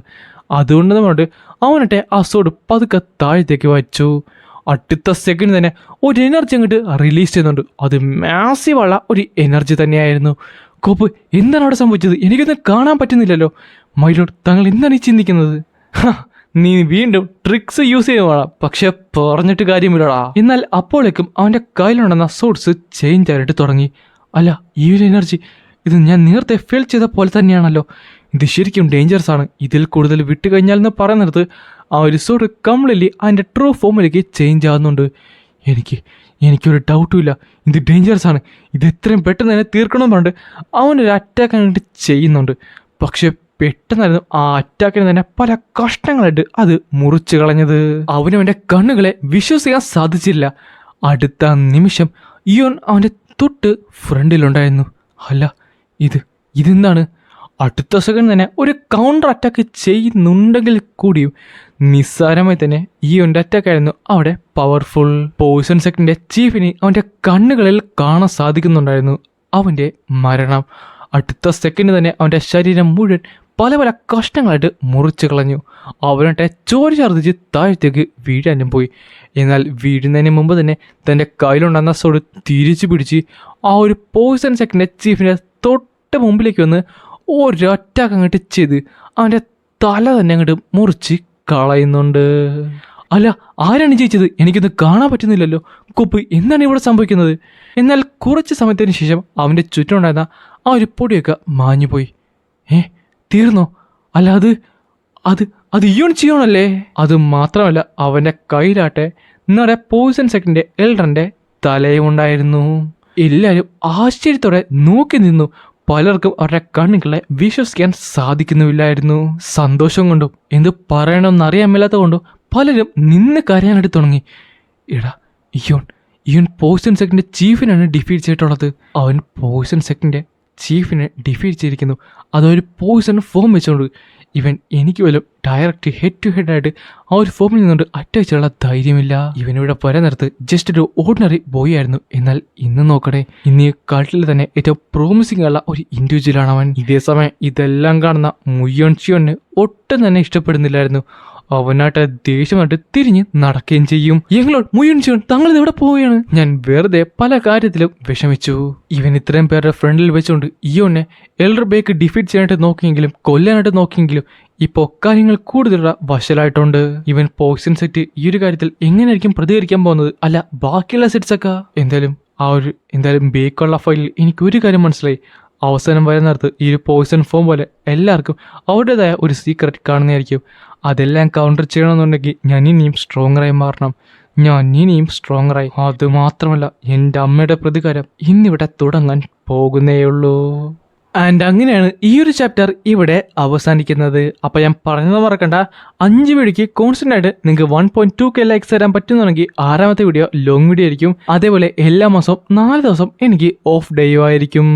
അതുകൊണ്ട് നമ്മളുടെ അവനട്ടെ ആ സോഡ് പതുക്കെ താഴത്തേക്ക് വച്ചു. അടുത്ത സെക്കൻഡ് തന്നെ ഒരു എനർജി അങ്ങോട്ട് റിലീസ് ചെയ്യുന്നുണ്ട്. അത് മാസീവുള്ള ഒരു എനർജി തന്നെയായിരുന്നു. കോപ്പ്, എന്താണ് അവിടെ സംഭവിച്ചത്? എനിക്കൊന്നും കാണാൻ പറ്റുന്നില്ലല്ലോ. മൈലോഡ്, താങ്കൾ എന്താണ് ഈ ചിന്തിക്കുന്നത്? നീ വീണ്ടും ട്രിക്സ് യൂസ് ചെയ്യുവാണ്, പക്ഷെ പറഞ്ഞിട്ട് കാര്യമില്ലടാ. എന്നാൽ അപ്പോഴേക്കും അവൻ്റെ കയ്യിലുണ്ടെന്ന സോഡ്സ് ചേഞ്ച് ആയിട്ട് തുടങ്ങി. അല്ല, ഈ ഒരു എനർജി ഇത് ഞാൻ നേരത്തെ ഫീൽ ചെയ്ത പോലെ തന്നെയാണല്ലോ. ഇത് ശരിക്കും ഡേഞ്ചറസ് ആണ്. ഇതിൽ കൂടുതൽ വിട്ടുകഴിഞ്ഞാൽ എന്ന് പറയുന്നത് ആ ഒരു സോഡ് കംപ്ലീറ്റ്ലി അതിൻ്റെ ട്രൂ ഫോമിലേക്ക് ചേഞ്ച് ആകുന്നുണ്ട്. എനിക്കൊരു ഡൗട്ടും ഇല്ല, ഇത് ഡേഞ്ചറസ് ആണ്. ഇത് എത്രയും പെട്ടെന്ന് തന്നെ തീർക്കണമെന്ന് പറഞ്ഞിട്ട് അവനൊരു അറ്റാക്ക് അങ്ങോട്ട് ചെയ്യുന്നുണ്ട്. പക്ഷെ പെട്ടെന്നായിരുന്നു ആ അറ്റാക്കിന് തന്നെ പല കഷ്ണങ്ങളായിട്ട് അത് മുറിച്ചു കളഞ്ഞത്. അവനവൻ്റെ കണ്ണുകളെ വിശ്വസിക്കാൻ സാധിച്ചില്ല. അടുത്ത നിമിഷം ഇയോൺ അവൻ്റെ തൊട്ട് ഫ്രണ്ടിലുണ്ടായിരുന്നു. അല്ല, ഇതെന്താണ്? അടുത്ത സെക്കൻഡ് തന്നെ ഒരു കൗണ്ടർ അറ്റാക്ക് ചെയ്യുന്നുണ്ടെങ്കിൽ കൂടിയും നിസ്സാരമായി തന്നെ ഇയോൻ്റെ അറ്റാക്കായിരുന്നു അവിടെ പവർഫുൾ. പോയിസൺ സെക്കൻഡിൻ്റെ ചീഫിന് അവൻ്റെ കണ്ണുകളിൽ കാണാൻ സാധിക്കുന്നുണ്ടായിരുന്നു അവൻ്റെ മരണം. അടുത്ത സെക്കൻഡ് തന്നെ അവൻ്റെ ശരീരം മുഴുവൻ പല പല കഷ്ണങ്ങളായിട്ട് മുറിച്ചു കളഞ്ഞു. അവനെ ചോര ഛർദ്ദിച്ച് താഴത്തേക്ക് വീഴാനും പോയി. എന്നാൽ വീഴുന്നതിന് മുമ്പ് തന്നെ തൻ്റെ കയ്യിലുണ്ടാകുന്ന സോഡ് തിരിച്ചു പിടിച്ച് ആ ഒരു പോയിസൺ സെക്കൻഡ് ചീഫിൻ്റെ തൊട്ട് മുമ്പിലേക്ക് വന്ന് ഒരൊറ്റ അങ്ങോട്ട് ചെയ്ത് അവൻ്റെ തല തന്നെ അങ്ങോട്ട് മുറിച്ച് കളയുന്നുണ്ട്. അല്ല, ആരാണ് ജയിച്ചത്? എനിക്കൊന്നും കാണാൻ പറ്റുന്നില്ലല്ലോ. കുപ്പ്, എന്താണ് ഇവിടെ സംഭവിക്കുന്നത്? എന്നാൽ കുറച്ച് സമയത്തിന് ശേഷം അവൻ്റെ ചുറ്റുമുണ്ടായിരുന്ന ആ ഒരു പൊടിയൊക്കെ മാഞ്ഞുപോയി. തീർന്നോ? അല്ല, അത് അത് ഇയോൺ ചെയ്യണല്ലേ? അത് മാത്രമല്ല, അവൻ്റെ കയ്യിലാട്ടെ നമ്മുടെ പോയിസൺ സെക്ടറിൻ്റെ എൽഡറിൻ്റെ തലയും ഉണ്ടായിരുന്നു. എല്ലാവരും ആശ്ചര്യത്തോടെ നോക്കി നിന്നു. പലർക്കും അവരുടെ കണ്ണുകളെ വിശ്വസിക്കാൻ സാധിക്കുന്നുമില്ലായിരുന്നു. സന്തോഷം കൊണ്ടും എന്ത് പറയണമെന്നറിയാൻ മേലാത്ത കൊണ്ടും പലരും നിന്ന് കരയാനായിട്ട് തുടങ്ങി. എടാ, ഇയോൺ പോയിസൺ സെക്ടറിൻ്റെ ചീഫിനാണ് ഡിഫീറ്റ് ചെയ്തിട്ടുള്ളത്. അവൻ പോയിസൺ സെക്ടറിൻ്റെ ചീഫിനെ ഡിഫീറ്റ് ചെയ്തിരിക്കുന്നു. അതൊരു പോയിസൺ ഫോം വെച്ചുകൊണ്ട്. ഇവൻ എനിക്ക് പോലും ഡയറക്റ്റ് ഹെഡ് ടു ഹെഡ് ആയിട്ട് ആ ഒരു ഫോമിൽ നിന്നുകൊണ്ട് അറ്റാച്ച് ചെയ്യാനുള്ള ധൈര്യമില്ല. ഇവനിവിടെ വരാൻ നേരത്ത് ജസ്റ്റ് ഒരു ഓർഡിനറി ബോയ് ആയിരുന്നു. എന്നാൽ ഇന്ന് നോക്കട്ടെ, ഇന്ന് ഈ കളിൽ തന്നെ ഏറ്റവും പ്രോമിസിംഗ് ഉള്ള ഒരു ഇൻഡിവിജ്വലാണ് അവൻ. ഇതേ സമയം ഇതെല്ലാം കാണുന്ന മുയോൺ ചിയോണിന് ഒട്ടും തന്നെ ഇഷ്ടപ്പെടുന്നില്ലായിരുന്നു. അവനായിട്ട് ദേഷ്യമായിട്ട് തിരിഞ്ഞ് നടക്കുകയും ചെയ്യും. എങ്ങളോട് മുയോൺ ചിയോൺ, താങ്കൾ എവിടെ പോവുകയാണ്? ഞാൻ വെറുതെ പല കാര്യത്തിലും വിഷമിച്ചു. ഇവൻ ഇത്രയും പേരുടെ ഫ്രണ്ടിൽ വെച്ചുകൊണ്ട് ഇയോനെ എൽഡർ ബേക്ക് ഡിഫീറ്റ് ചെയ്യാനായിട്ട് നോക്കിയെങ്കിലും കൊല്ലാനായിട്ട് നോക്കിയെങ്കിലും ഇപ്പോൾ കാര്യങ്ങൾ കൂടുതലുള്ള വശലായിട്ടുണ്ട്. ഇവൻ പോയിസൺ സെറ്റ് ഈ ഒരു കാര്യത്തിൽ എങ്ങനെയായിരിക്കും പ്രതികരിക്കാൻ പോകുന്നത്? അല്ല, ബാക്കിയുള്ള സെറ്റ്സ് ഒക്കെ എന്തായാലും ബേക്കുള്ള ഫയലിൽ എനിക്കൊരു കാര്യം മനസ്സിലായി. അവസാനം വരുന്ന നേരത്ത് ഈ ഒരു പോയിസൺ ഫോം പോലെ എല്ലാവർക്കും അവരുടേതായ ഒരു സീക്രട്ട് കാണുന്നതായിരിക്കും. അതെല്ലാം കൗണ്ടർ ചെയ്യണമെന്നുണ്ടെങ്കിൽ ഞാൻ ഇനിയും സ്ട്രോങ്ങറായി മാറണം. അത് മാത്രമല്ല, എൻ്റെ അമ്മയുടെ പ്രതികാരം ഇന്നിവിടെ തുടങ്ങാൻ പോകുന്നേയുള്ളൂ. ആൻഡ് അങ്ങനെയാണ് ഈ ഒരു ചാപ്റ്റർ ഇവിടെ അവസാനിക്കുന്നത്. അപ്പോൾ ഞാൻ പറഞ്ഞത് മറക്കണ്ട, 5 വീഡിയോക്ക് കോൺസ്റ്റന്റ് ആയിട്ട് നിങ്ങൾക്ക് 1.2K ലൈക്സ് തരാൻ പറ്റുന്നുണ്ടെങ്കിൽ 6ാമത്തെ വീഡിയോ ലോങ് വീഡിയോ ആയിരിക്കും. അതേപോലെ എല്ലാ മാസവും 4 ദിവസം എനിക്ക് ഓഫ് ഡേയും ആയിരിക്കും.